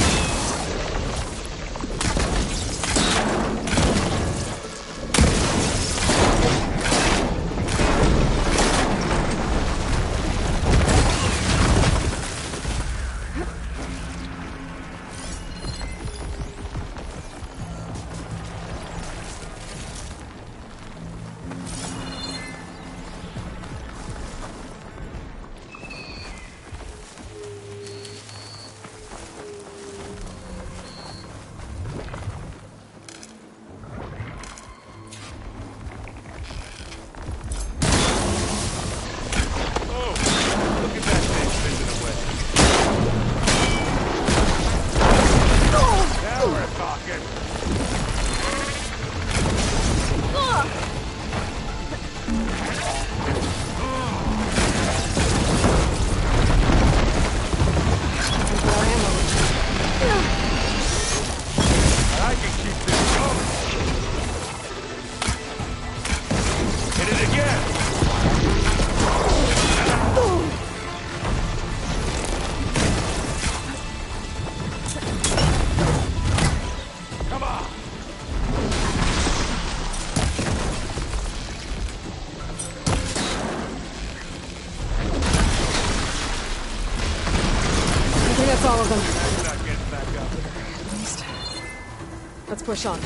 all of them. At least. Let's push on.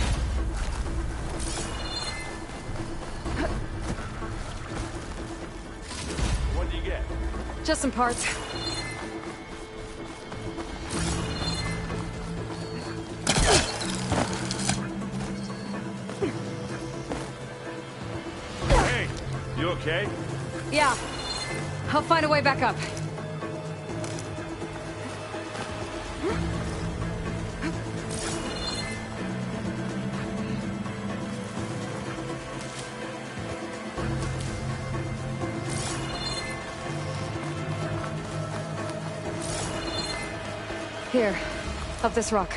Just some parts. Hey, you okay? Yeah. I'll find a way back up. Here, up this rock.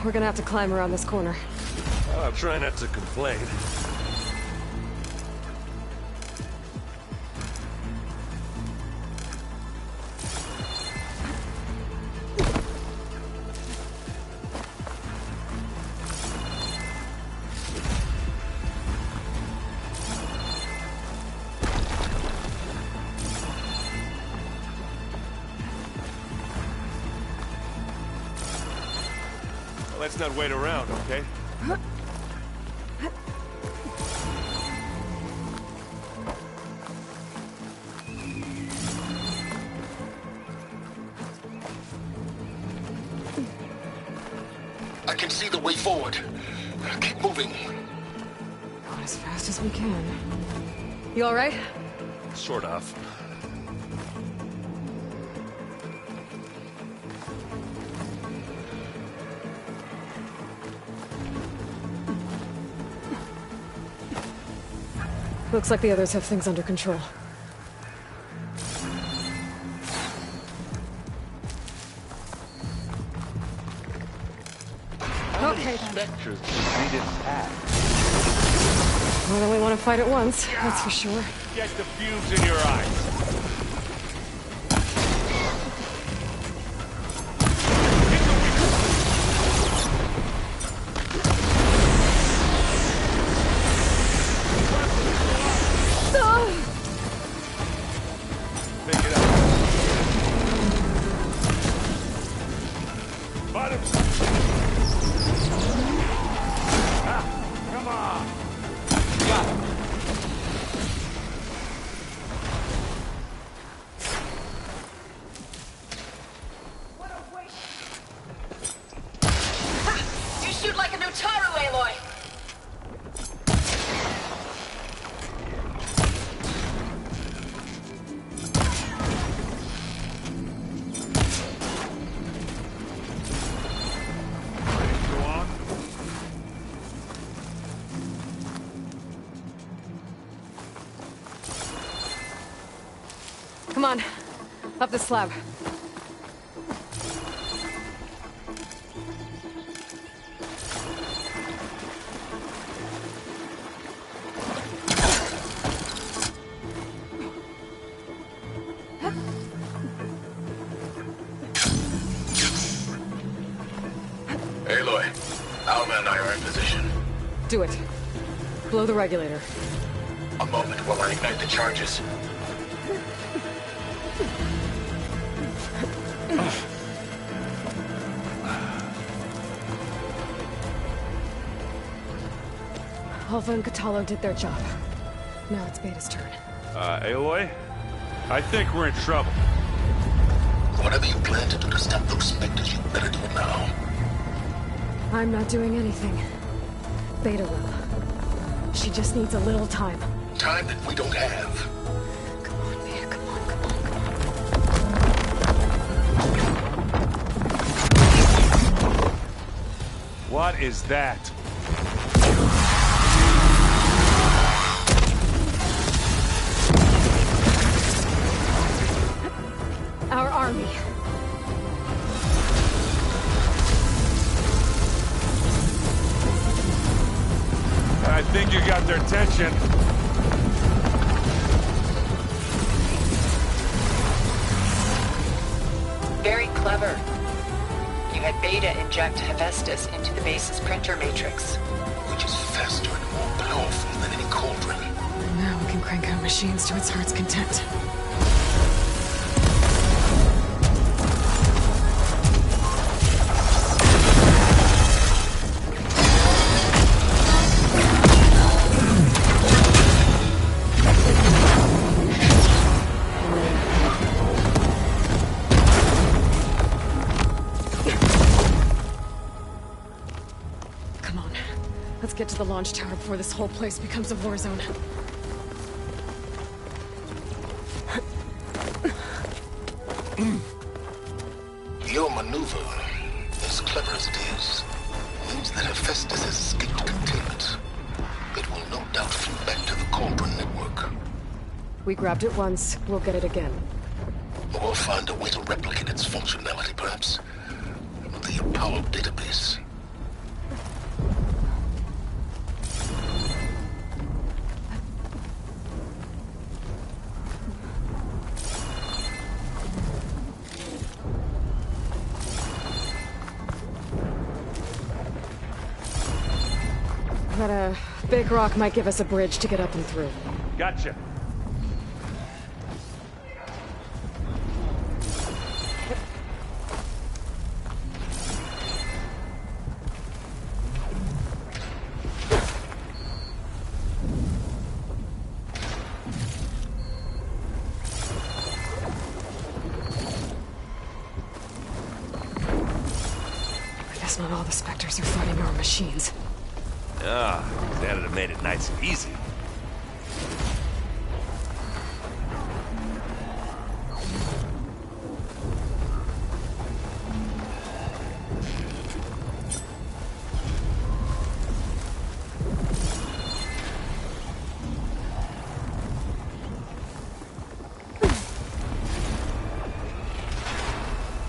We're gonna have to climb around this corner. I'll try not to complain. Let's not wait around, okay? I can see the way forward. Keep moving. Going as fast as we can. You all right? Sort of. Looks like the others have things under control. Okay, then. More than we want to fight at once, that's for sure. Get the fumes in your eyes. Come on, up the slab. Aloy, Alma and I are in position. Do it. Blow the regulator. A moment while I ignite the charges. Alpha and Kotallo did their job. Now it's Beta's turn. Aloy? I think we're in trouble. Whatever you plan to do to stop those specters, you better do it now. I'm not doing anything. Beta will. She just needs a little time. Time that we don't have. Come on, Beta, come on, come on, come on. What is that? Our army. I think you got their attention. Very clever. You had Beta inject Hephaestus into the base's printer matrix. Which is faster and more powerful than any cauldron. Now we can crank out machines to its heart's content. Let's get to the launch tower before this whole place becomes a war zone. Your maneuver, as clever as it is, means that Hephaestus has escaped containment. It will no doubt flew back to the Cauldron network. We grabbed it once, we'll get it again. Or find a way to replicate its functionality, perhaps. The Apollo database. That, big rock might give us a bridge to get up and through. Gotcha. I guess not all the Spectres are fighting our machines. Ah, that'd have made it nice and easy.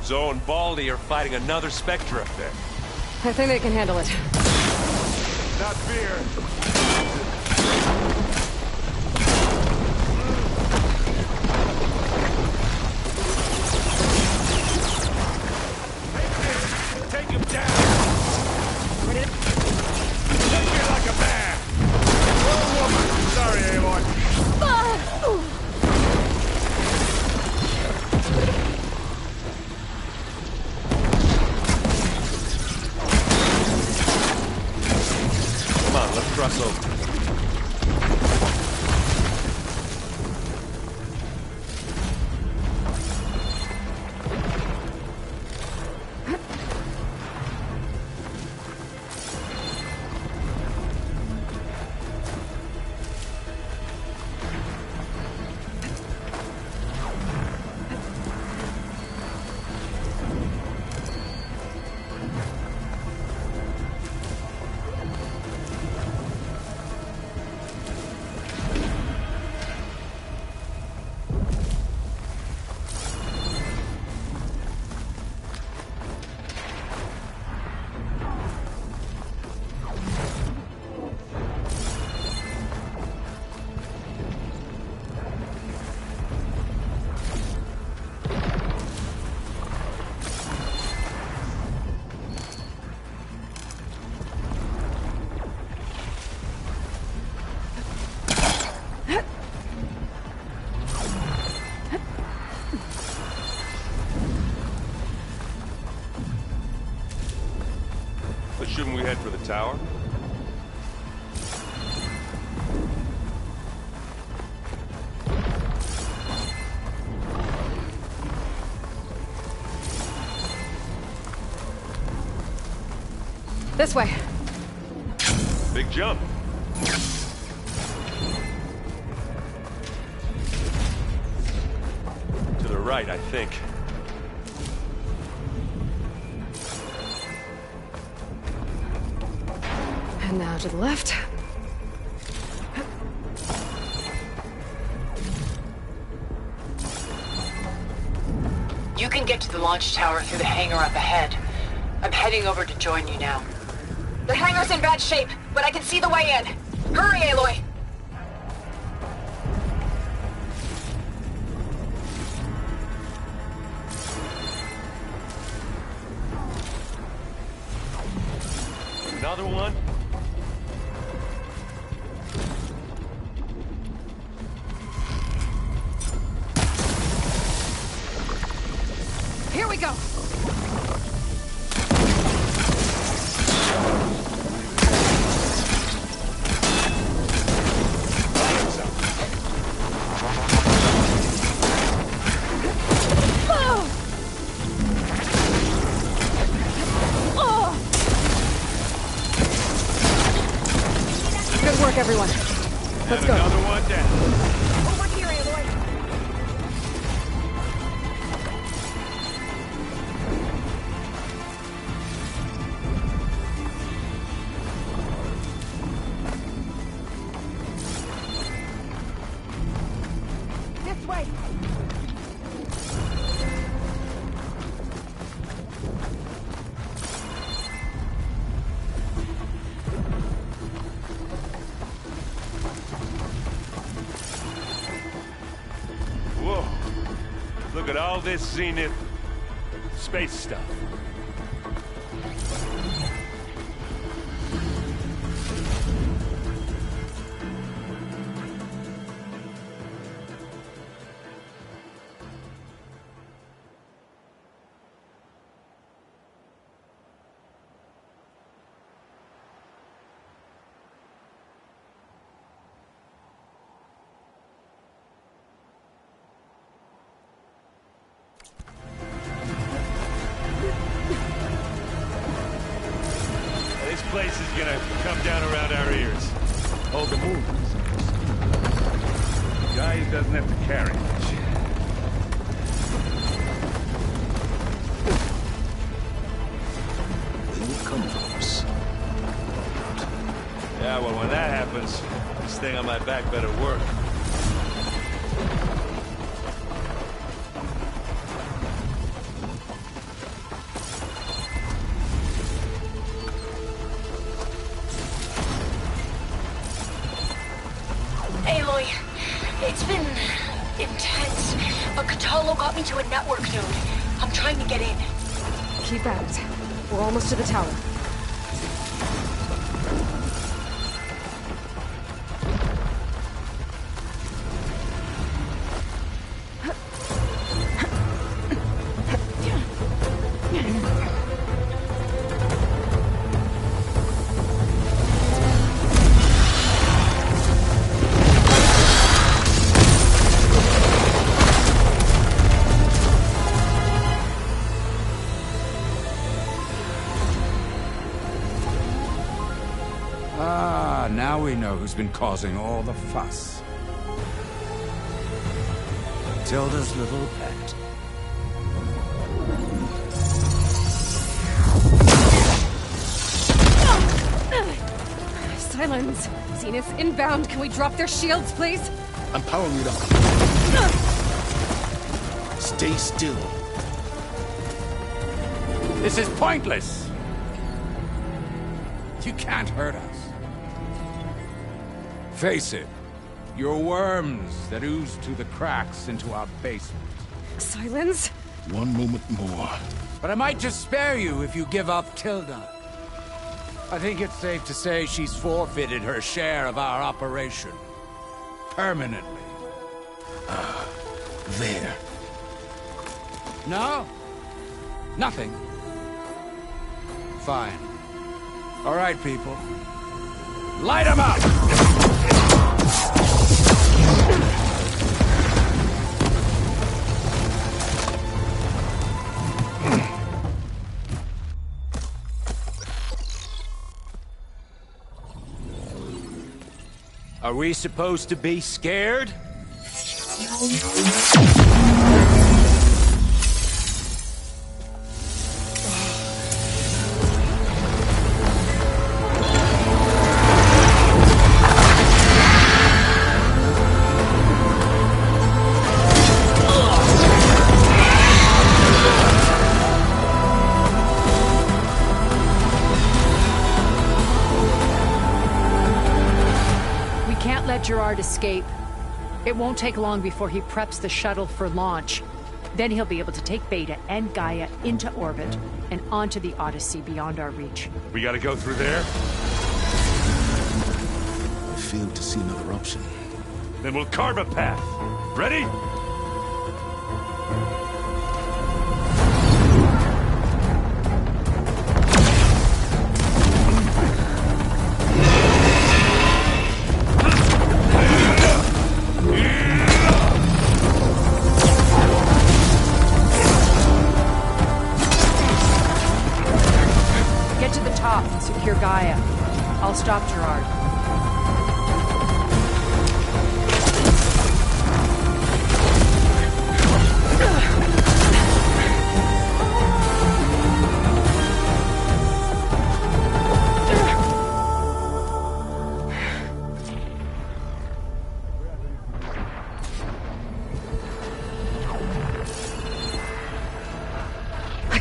Zoe and Baldy are fighting another Spectre up there. I think they can handle it. Not fear. Take him down. Take it like a man. Oh, woman. Sorry, Aloy. Let's cross over. Shouldn't we head for the tower? This way. Big jump. To the right, I think. And now to the left. You can get to the launch tower through the hangar up ahead. I'm heading over to join you now. The hangar's in bad shape, but I can see the way in. Hurry, Aloy! Another one? Here we go! Good work, everyone. Let's go. Another one down. Over here, Aloy. This way. Whoa. Look at all this Zenith space stuff. This place is gonna come down around our ears. Hold the move. Guy doesn't have to carry much. They will come for us. Yeah, well, when that happens, this thing on my back better work. Aloy, it's been intense, but Kotallo got me to a network node. I'm trying to get in. Keep at it. We're almost to the tower. Ah, now we know who's been causing all the fuss. Tilda's little pet. Silence! Zenith inbound. Can we drop their shields, please? I'm powering it up. Stay still. This is pointless! You can't hurt us. Face it, you're worms that ooze through the cracks into our basement. Silence? One moment more. But I might just spare you if you give up Tilda. I think it's safe to say she's forfeited her share of our operation. Permanently. There. No? Nothing. Fine. All right, people. Light 'em up! Are we supposed to be scared? Gerard escape. It won't take long before he preps the shuttle for launch. Then he'll be able to take Beta and Gaia into orbit and onto the Odyssey beyond our reach. We gotta go through there? I failed to see another option. Then we'll carve a path. Ready? Get to the top and secure Gaia. I'll stop Gerard.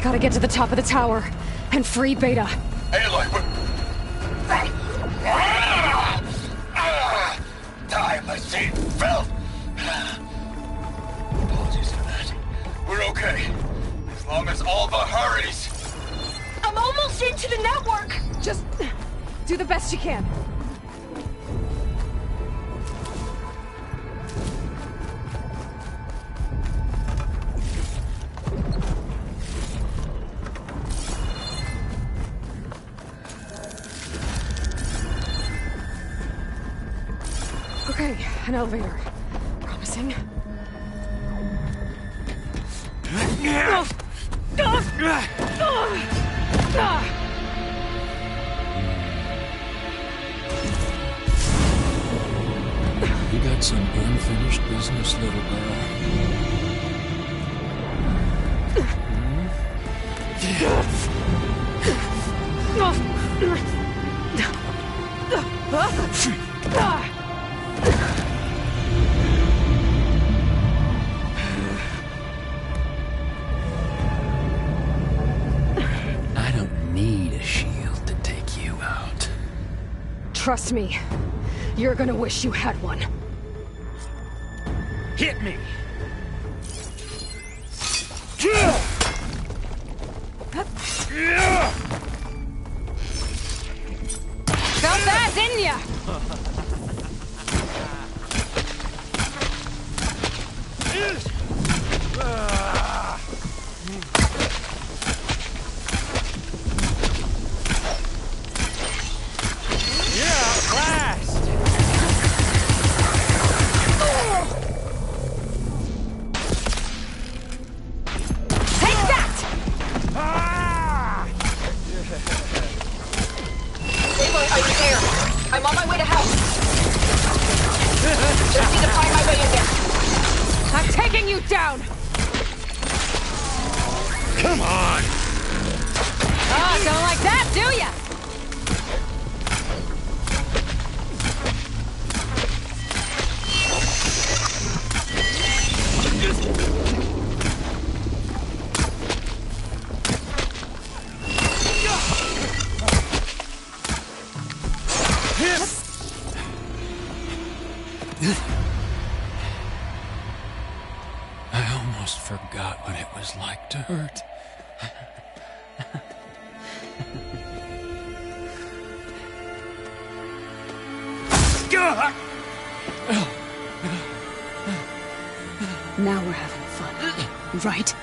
Gotta get to the top of the tower and free Beta. Aloy, time I see felt. Apologies for that. We're okay. As long as Alva hurries. I'm almost into the network! Just do the best you can. Okay, an elevator. Promising. You got some unfinished business, little girl. I don't need a shield to take you out. Trust me, you're gonna wish you had one. Hit me! Felt that, didn't ya? Aloy, are you there? I'm on my way to help. Just need to find my way in there. I'm taking you down! Come on! Oh, don't like that, do ya? I almost forgot what it was like to hurt. Now we're having fun, right?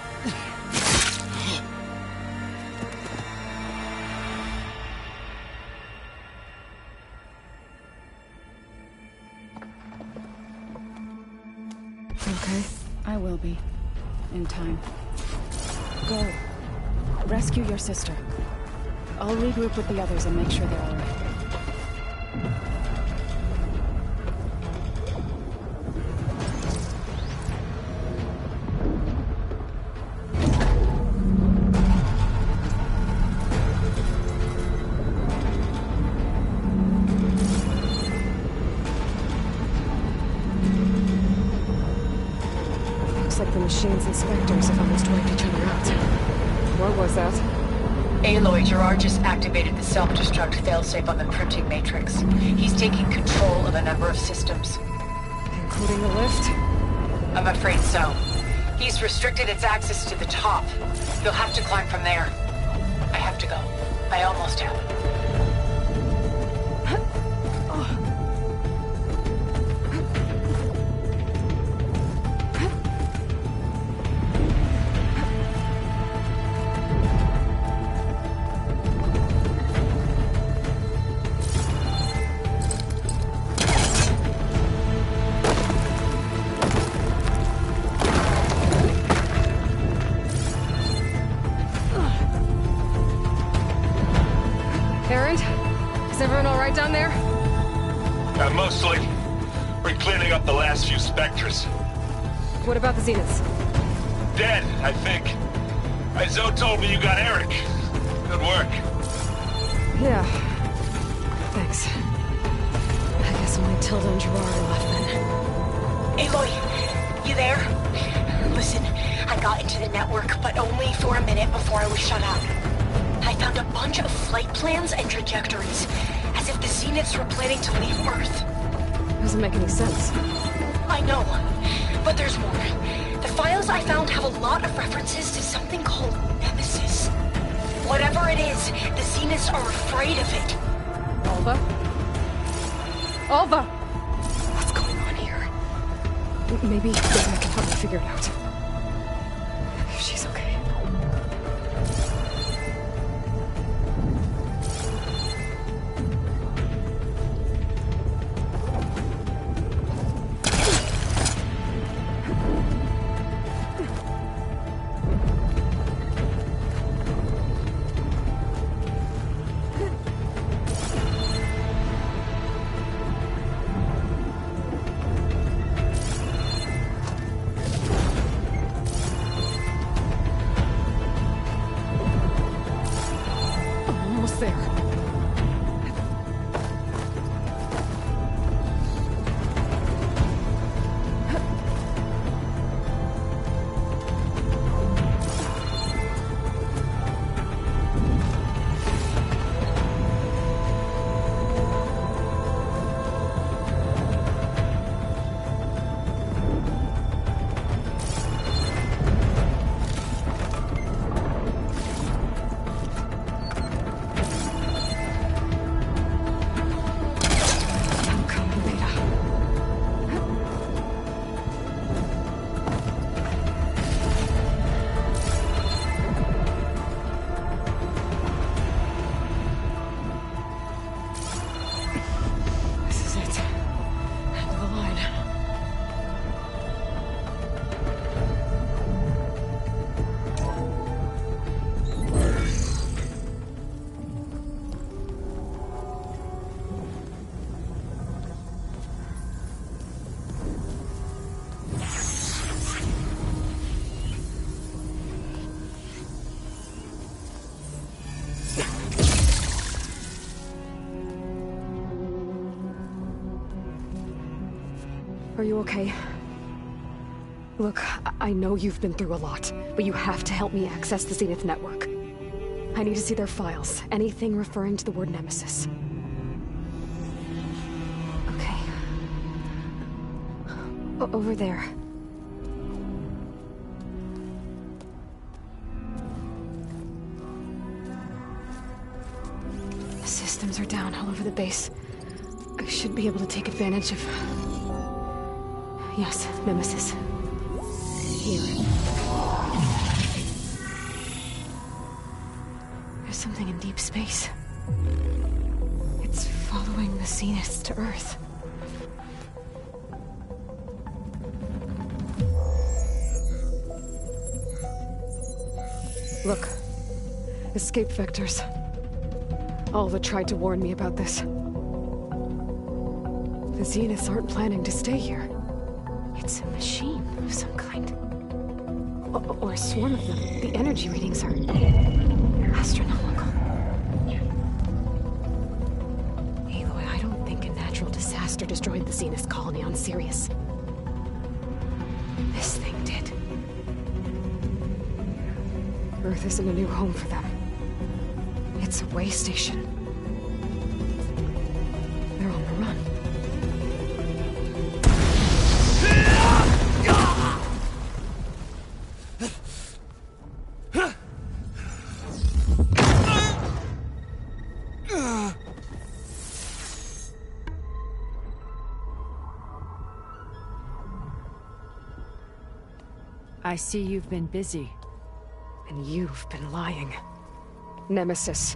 Okay, I will be. In time. Go. Rescue your sister. I'll regroup with the others and make sure they're all right. Looks like the machine's inspectors have almost wiped each other out. What was that? Aloy, Gerard just activated the self-destruct failsafe on the printing matrix. He's taking control of a number of systems. Including the lift? I'm afraid so. He's restricted its access to the top. You'll have to climb from there. I have to go. I almost have. Erend? Is everyone alright down there? Mostly. We're cleaning up the last few Spectres. What about the Zeniths? Dead, I think. Zoe told me you got Eric. Good work. Yeah. Thanks. I guess only Tilda and Gerard are left then. Aloy, you there? Listen, I got into the network, but only for a minute before I was shut out. I found a bunch of flight plans and trajectories, as if the Zeniths were planning to leave Earth. Doesn't make any sense. I know, but there's more. The files I found have a lot of references to something called Nemesis. Whatever it is, the Zeniths are afraid of it. Alva? Alva! What's going on here? Maybe I can help me figure it out. If she's okay. Are you okay? Look, I know you've been through a lot, but you have to help me access the Zenith network. I need to see their files, anything referring to the word Nemesis. Okay. Over there. The systems are down all over the base. I should be able to take advantage of... Yes, Nemesis. Here. There's something in deep space. It's following the Zeniths to Earth. Look. Escape vectors. Alva tried to warn me about this. The Zeniths aren't planning to stay here. It's a machine of some kind. Or a swarm of them. The energy readings are... astronomical. Aloy, I don't think a natural disaster destroyed the Zenith colony on Sirius. This thing did. Earth isn't a new home for them. It's a way station. They're on the run. I see you've been busy. And you've been lying. Nemesis,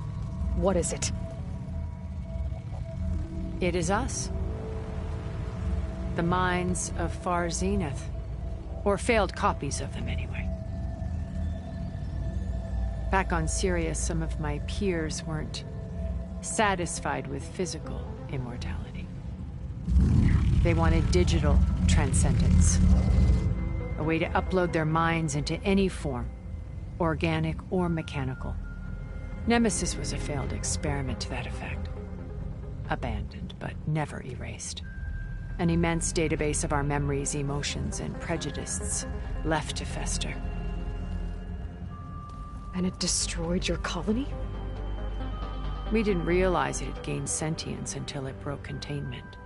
what is it? It is us. The minds of Far Zenith. Or failed copies of them, anyway. Back on Sirius, some of my peers weren't satisfied with physical immortality. They wanted digital transcendence. A way to upload their minds into any form, organic or mechanical. Nemesis was a failed experiment to that effect. Abandoned, but never erased. An immense database of our memories, emotions, and prejudices left to fester. And it destroyed your colony? We didn't realize it had gained sentience until it broke containment.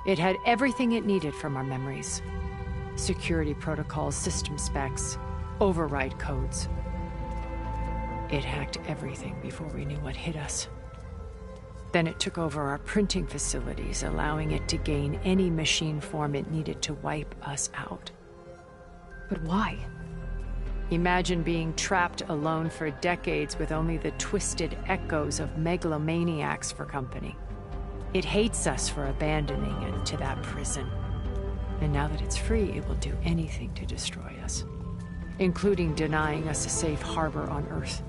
It had everything it needed from our memories. Security protocols, system specs, override codes. It hacked everything before we knew what hit us. Then it took over our printing facilities, allowing it to gain any machine form it needed to wipe us out. But why? Imagine being trapped alone for decades with only the twisted echoes of megalomaniacs for company. It hates us for abandoning it to that prison. And now that it's free, it will do anything to destroy us, including denying us a safe harbor on Earth.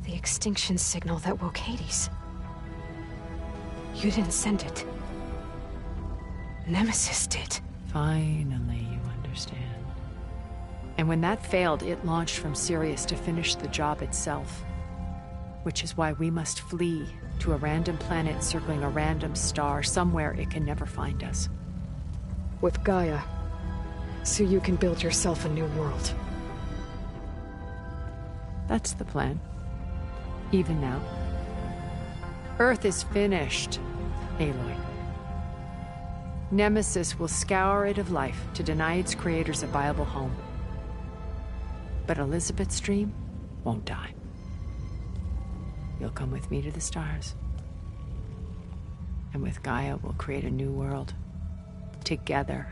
The extinction signal that woke Hades. You didn't send it. Nemesis did. Finally, you understand. And when that failed, it launched from Sirius to finish the job itself. Which is why we must flee to a random planet circling a random star, somewhere it can never find us. With Gaia. So you can build yourself a new world. That's the plan. Even now. Earth is finished, Aloy. Nemesis will scour it of life to deny its creators a viable home. But Elizabeth's dream won't die. You'll come with me to the stars. And with Gaia, we'll create a new world. Together.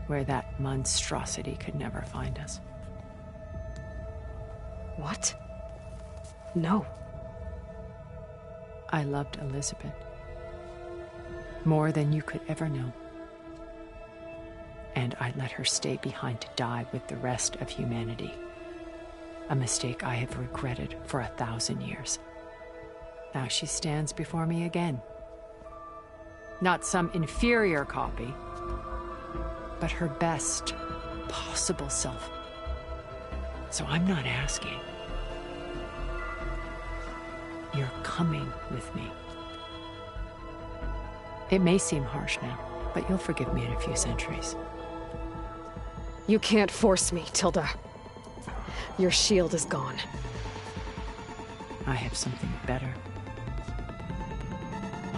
Where that monstrosity could never find us. What? No. I loved Elizabeth. More than you could ever know. And I let her stay behind to die with the rest of humanity. A mistake I have regretted for 1,000 years. Now she stands before me again. Not some inferior copy, but her best possible self. So I'm not asking. You're coming with me. It may seem harsh now, but you'll forgive me in a few centuries. You can't force me, Tilda. Your shield is gone. I have something better.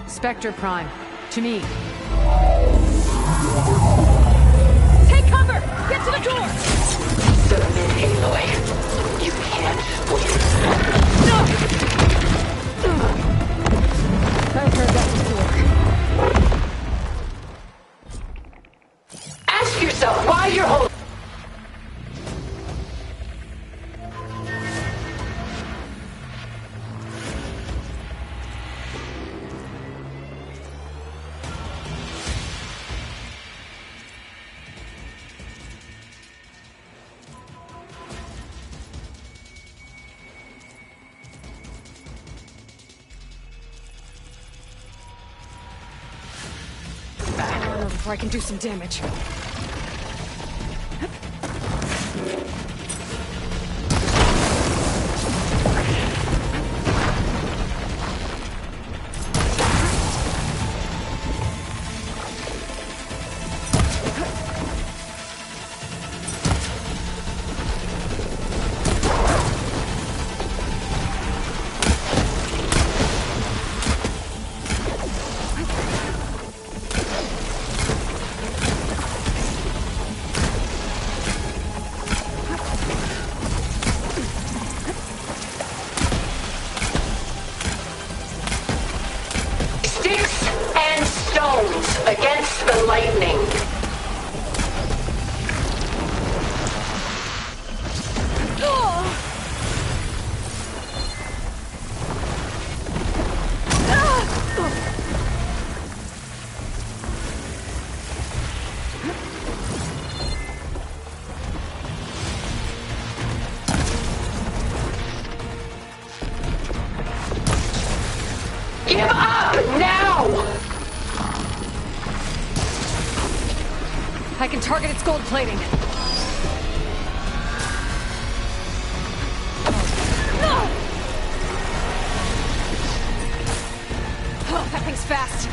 Spectre Prime, to me. Take cover! Get to the door! Submit, Aloy. You can't win. No! I've heard that before. Ask yourself why you're holding. Before I can do some damage. Against the lightning. Give up now! I can target its gold plating. Oh, that thing's fast.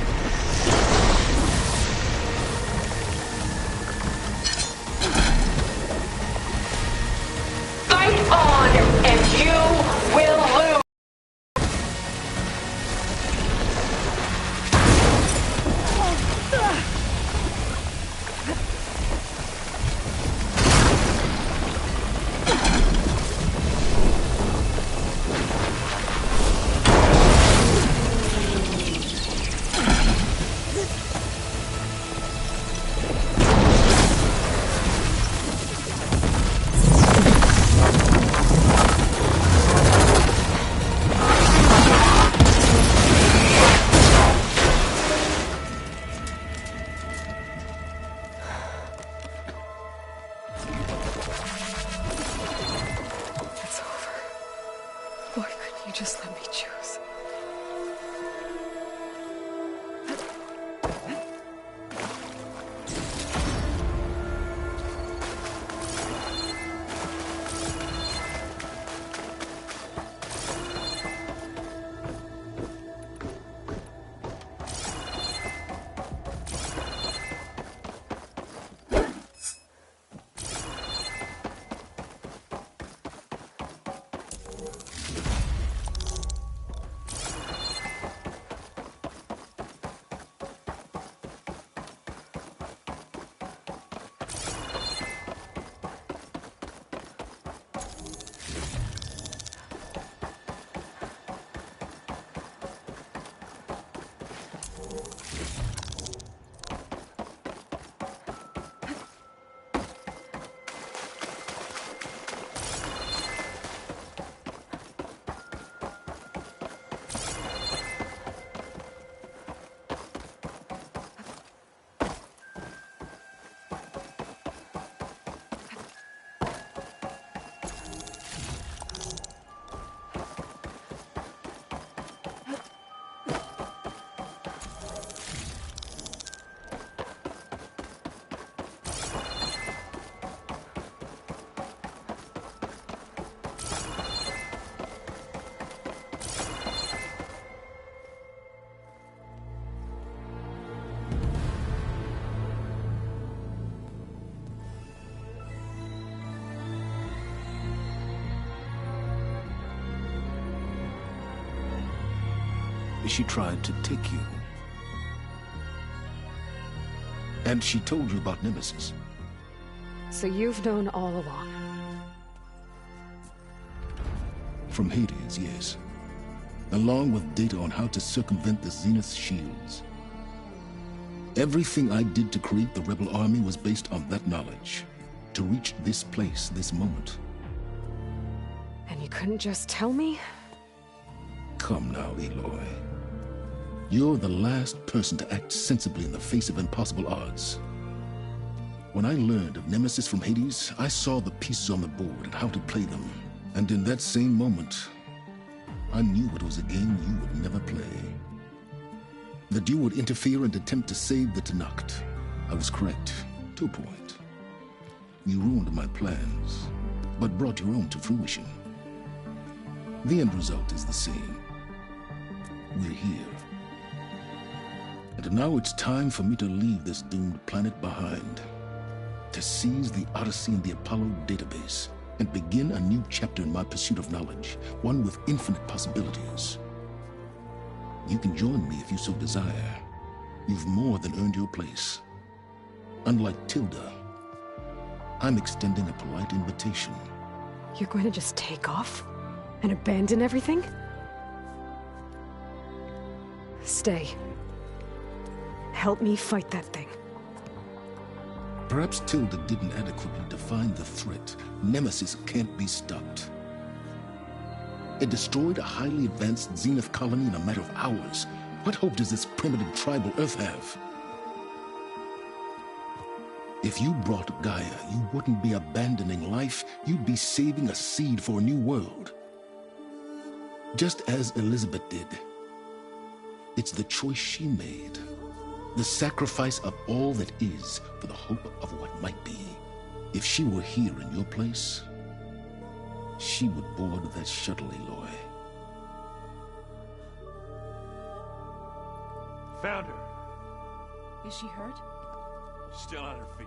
she tried to take you. And she told you about Nemesis. So you've known all along. From Hades, yes. Along with data on how to circumvent the Zenith shields. Everything I did to create the Rebel army was based on that knowledge. To reach this place, this moment. And you couldn't just tell me? Come now, Aloy. You're the last person to act sensibly in the face of impossible odds. When I learned of Nemesis from Hades, I saw the pieces on the board and how to play them. And in that same moment, I knew it was a game you would never play. That you would interfere and attempt to save the Tenakth. I was correct, to a point. You ruined my plans, but brought your own to fruition. The end result is the same. We're here. And now it's time for me to leave this doomed planet behind. To seize the Odyssey and the Apollo database, and begin a new chapter in my pursuit of knowledge, one with infinite possibilities. You can join me if you so desire. You've more than earned your place. Unlike Tilda, I'm extending a polite invitation. You're going to just take off? And abandon everything? Stay. Help me fight that thing. Perhaps Tilda didn't adequately define the threat. Nemesis can't be stopped. It destroyed a highly advanced Zenith colony in a matter of hours. What hope does this primitive tribal Earth have? If you brought Gaia, you wouldn't be abandoning life, you'd be saving a seed for a new world. Just as Elizabeth did. It's the choice she made. The sacrifice of all that is for the hope of what might be. If she were here in your place, she would board that shuttle, Aloy. Found her. Is she hurt? Still on her feet.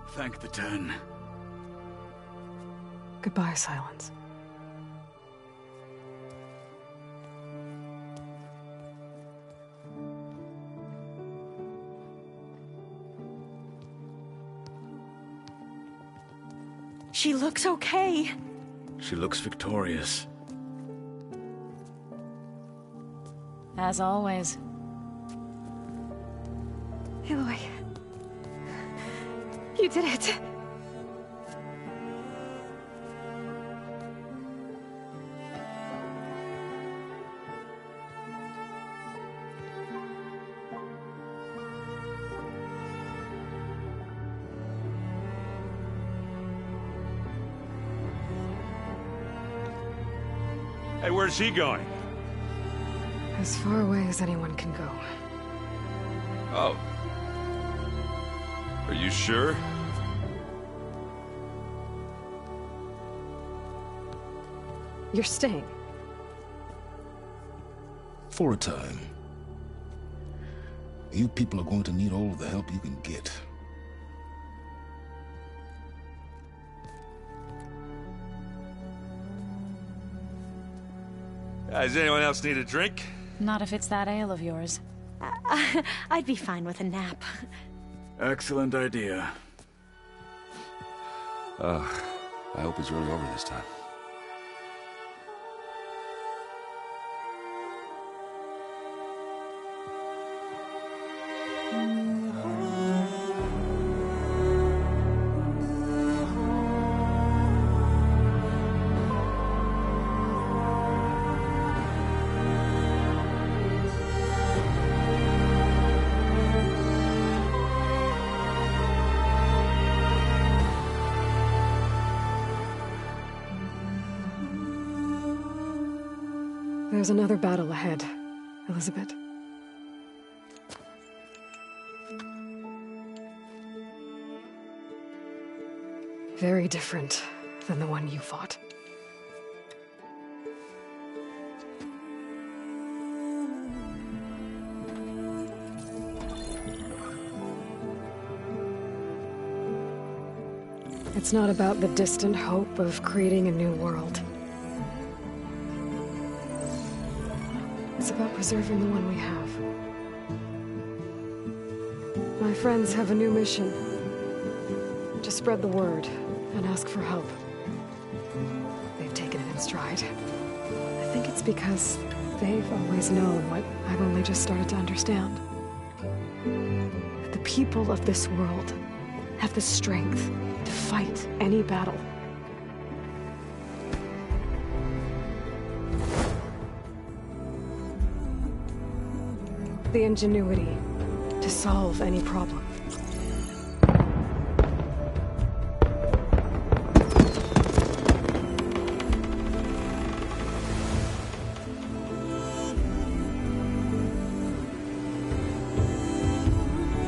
Thank the Ten. Goodbye, Silence. She looks okay. She looks victorious. As always. Aloy. You did it. Hey, where's he going? As far away as anyone can go. Oh. Are you sure? You're staying. For a time. You people are going to need all the help you can get. Does anyone else need a drink? Not if it's that ale of yours. I'd be fine with a nap. Excellent idea. I hope it's really over this time. There's another battle ahead, Elizabeth. Very different than the one you fought. It's not about the distant hope of creating a new world. It's about preserving the one we have. My friends have a new mission. To spread the word and ask for help. They've taken it in stride. I think it's because they've always known what I've only just started to understand. That the people of this world have the strength to fight any battle. The ingenuity to solve any problem.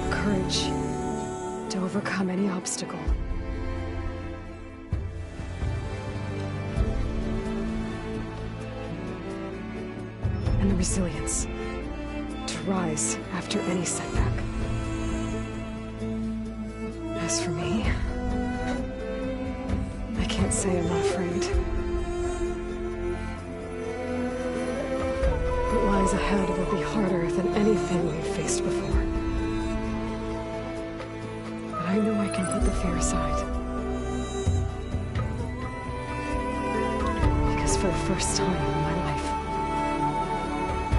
Courage to overcome any obstacle. And the resilience to rise after any setback. As for me, I can't say I'm not afraid. What lies ahead will be harder than anything we've faced before. But I know I can put the fear aside. Because for the first time in my life,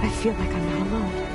I feel like I'm not alone.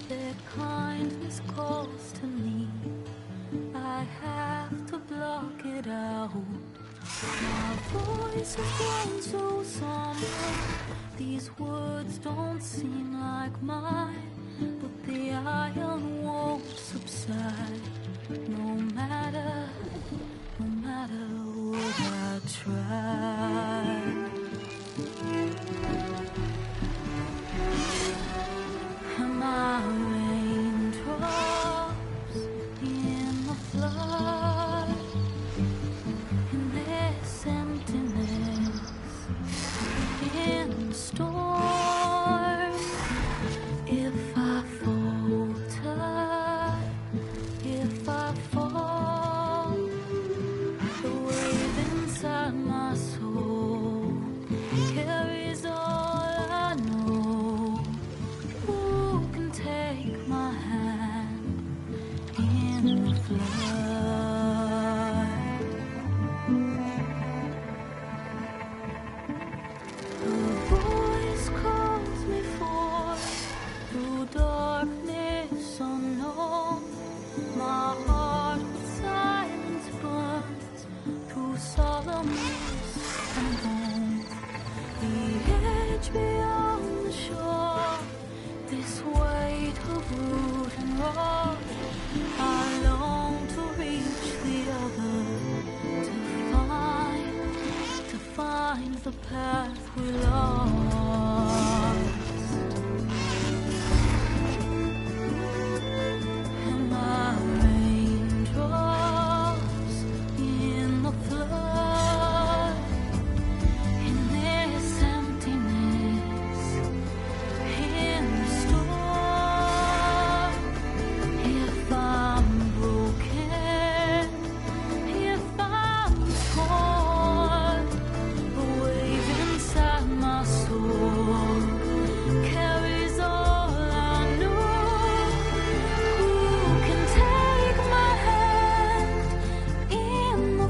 Their kindness calls to me. I have to block it out. My voice has grown so somber. These words don't seem like mine, but the iron won't subside. No matter what I try. My raindrops voice calls me forth through darkness unknown. My heart with silence burns through solemnness and bone. The edge beyond the shore, this weight of root and rock. I long to reach the other, to find the path we lost. And my raindrops in the flood, in this emptiness, in the storm. If I'm broken, if I'm torn, the wave inside my soul carries all I know. Who can take my hand in the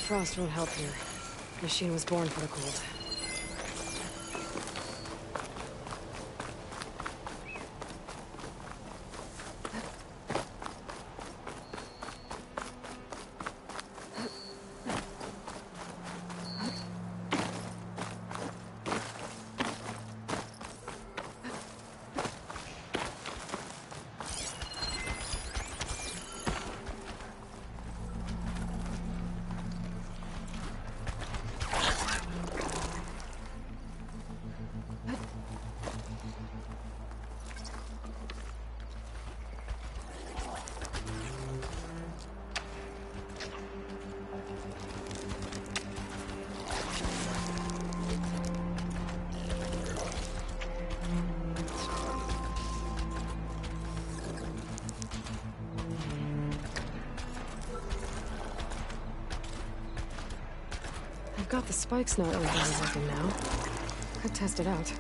frost won't help here. Machine was born for the cold. I've got the spikes not really working now. Could test it out.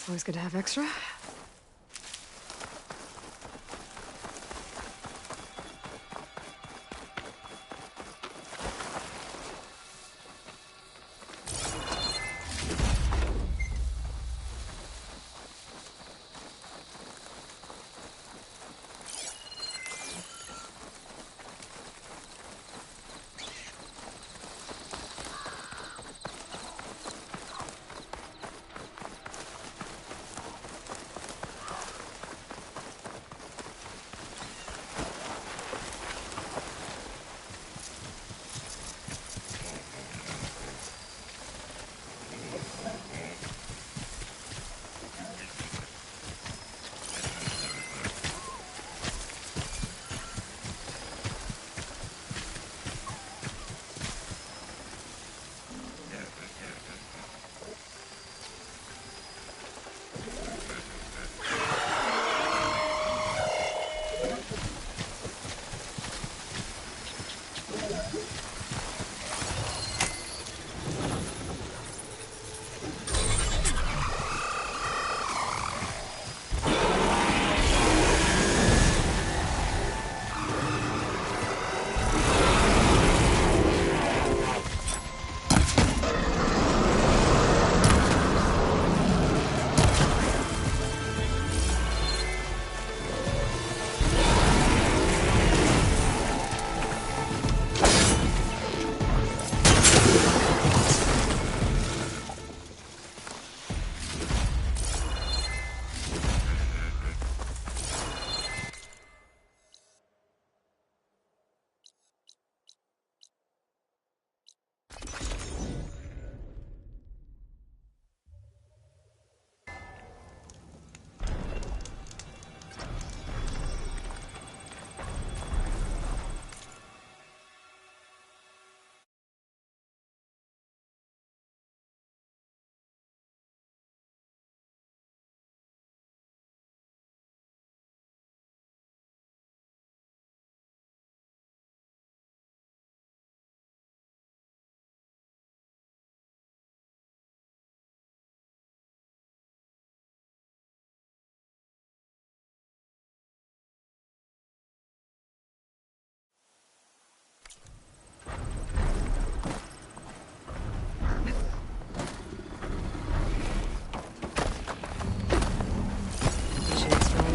Always good to have extra.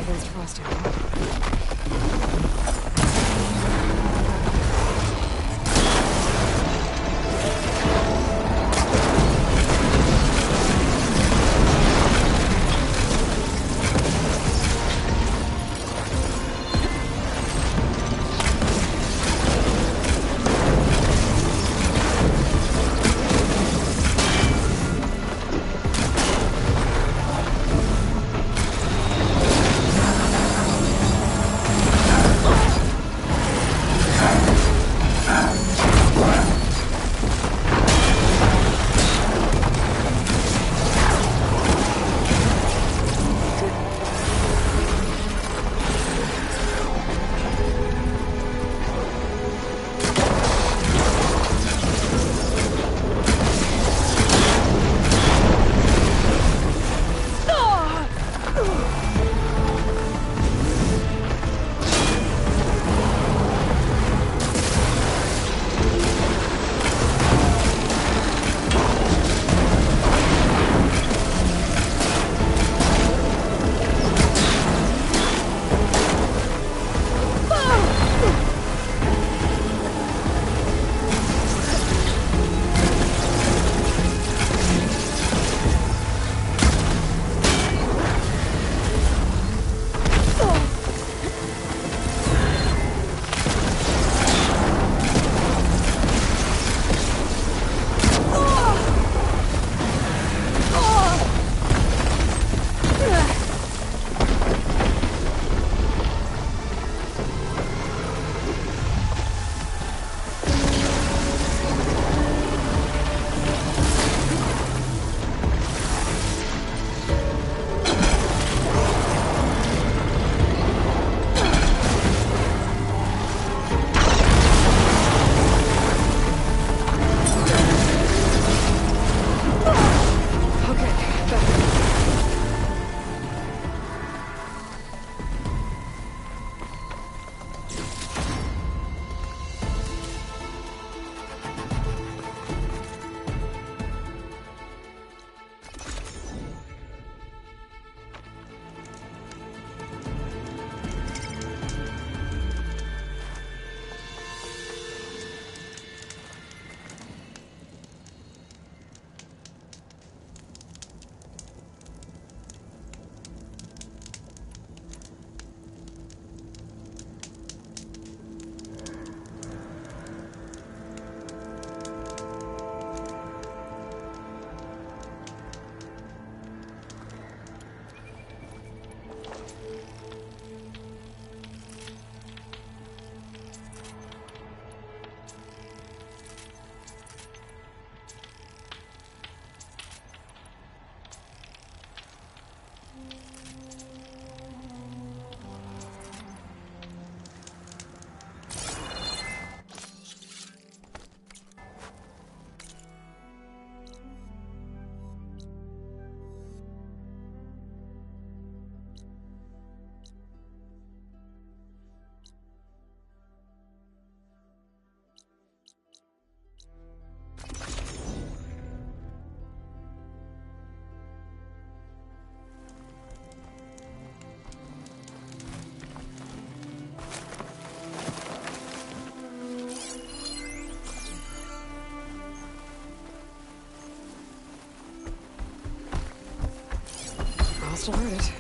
Against Frosttown. must have heard it.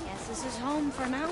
Guess this is home for now.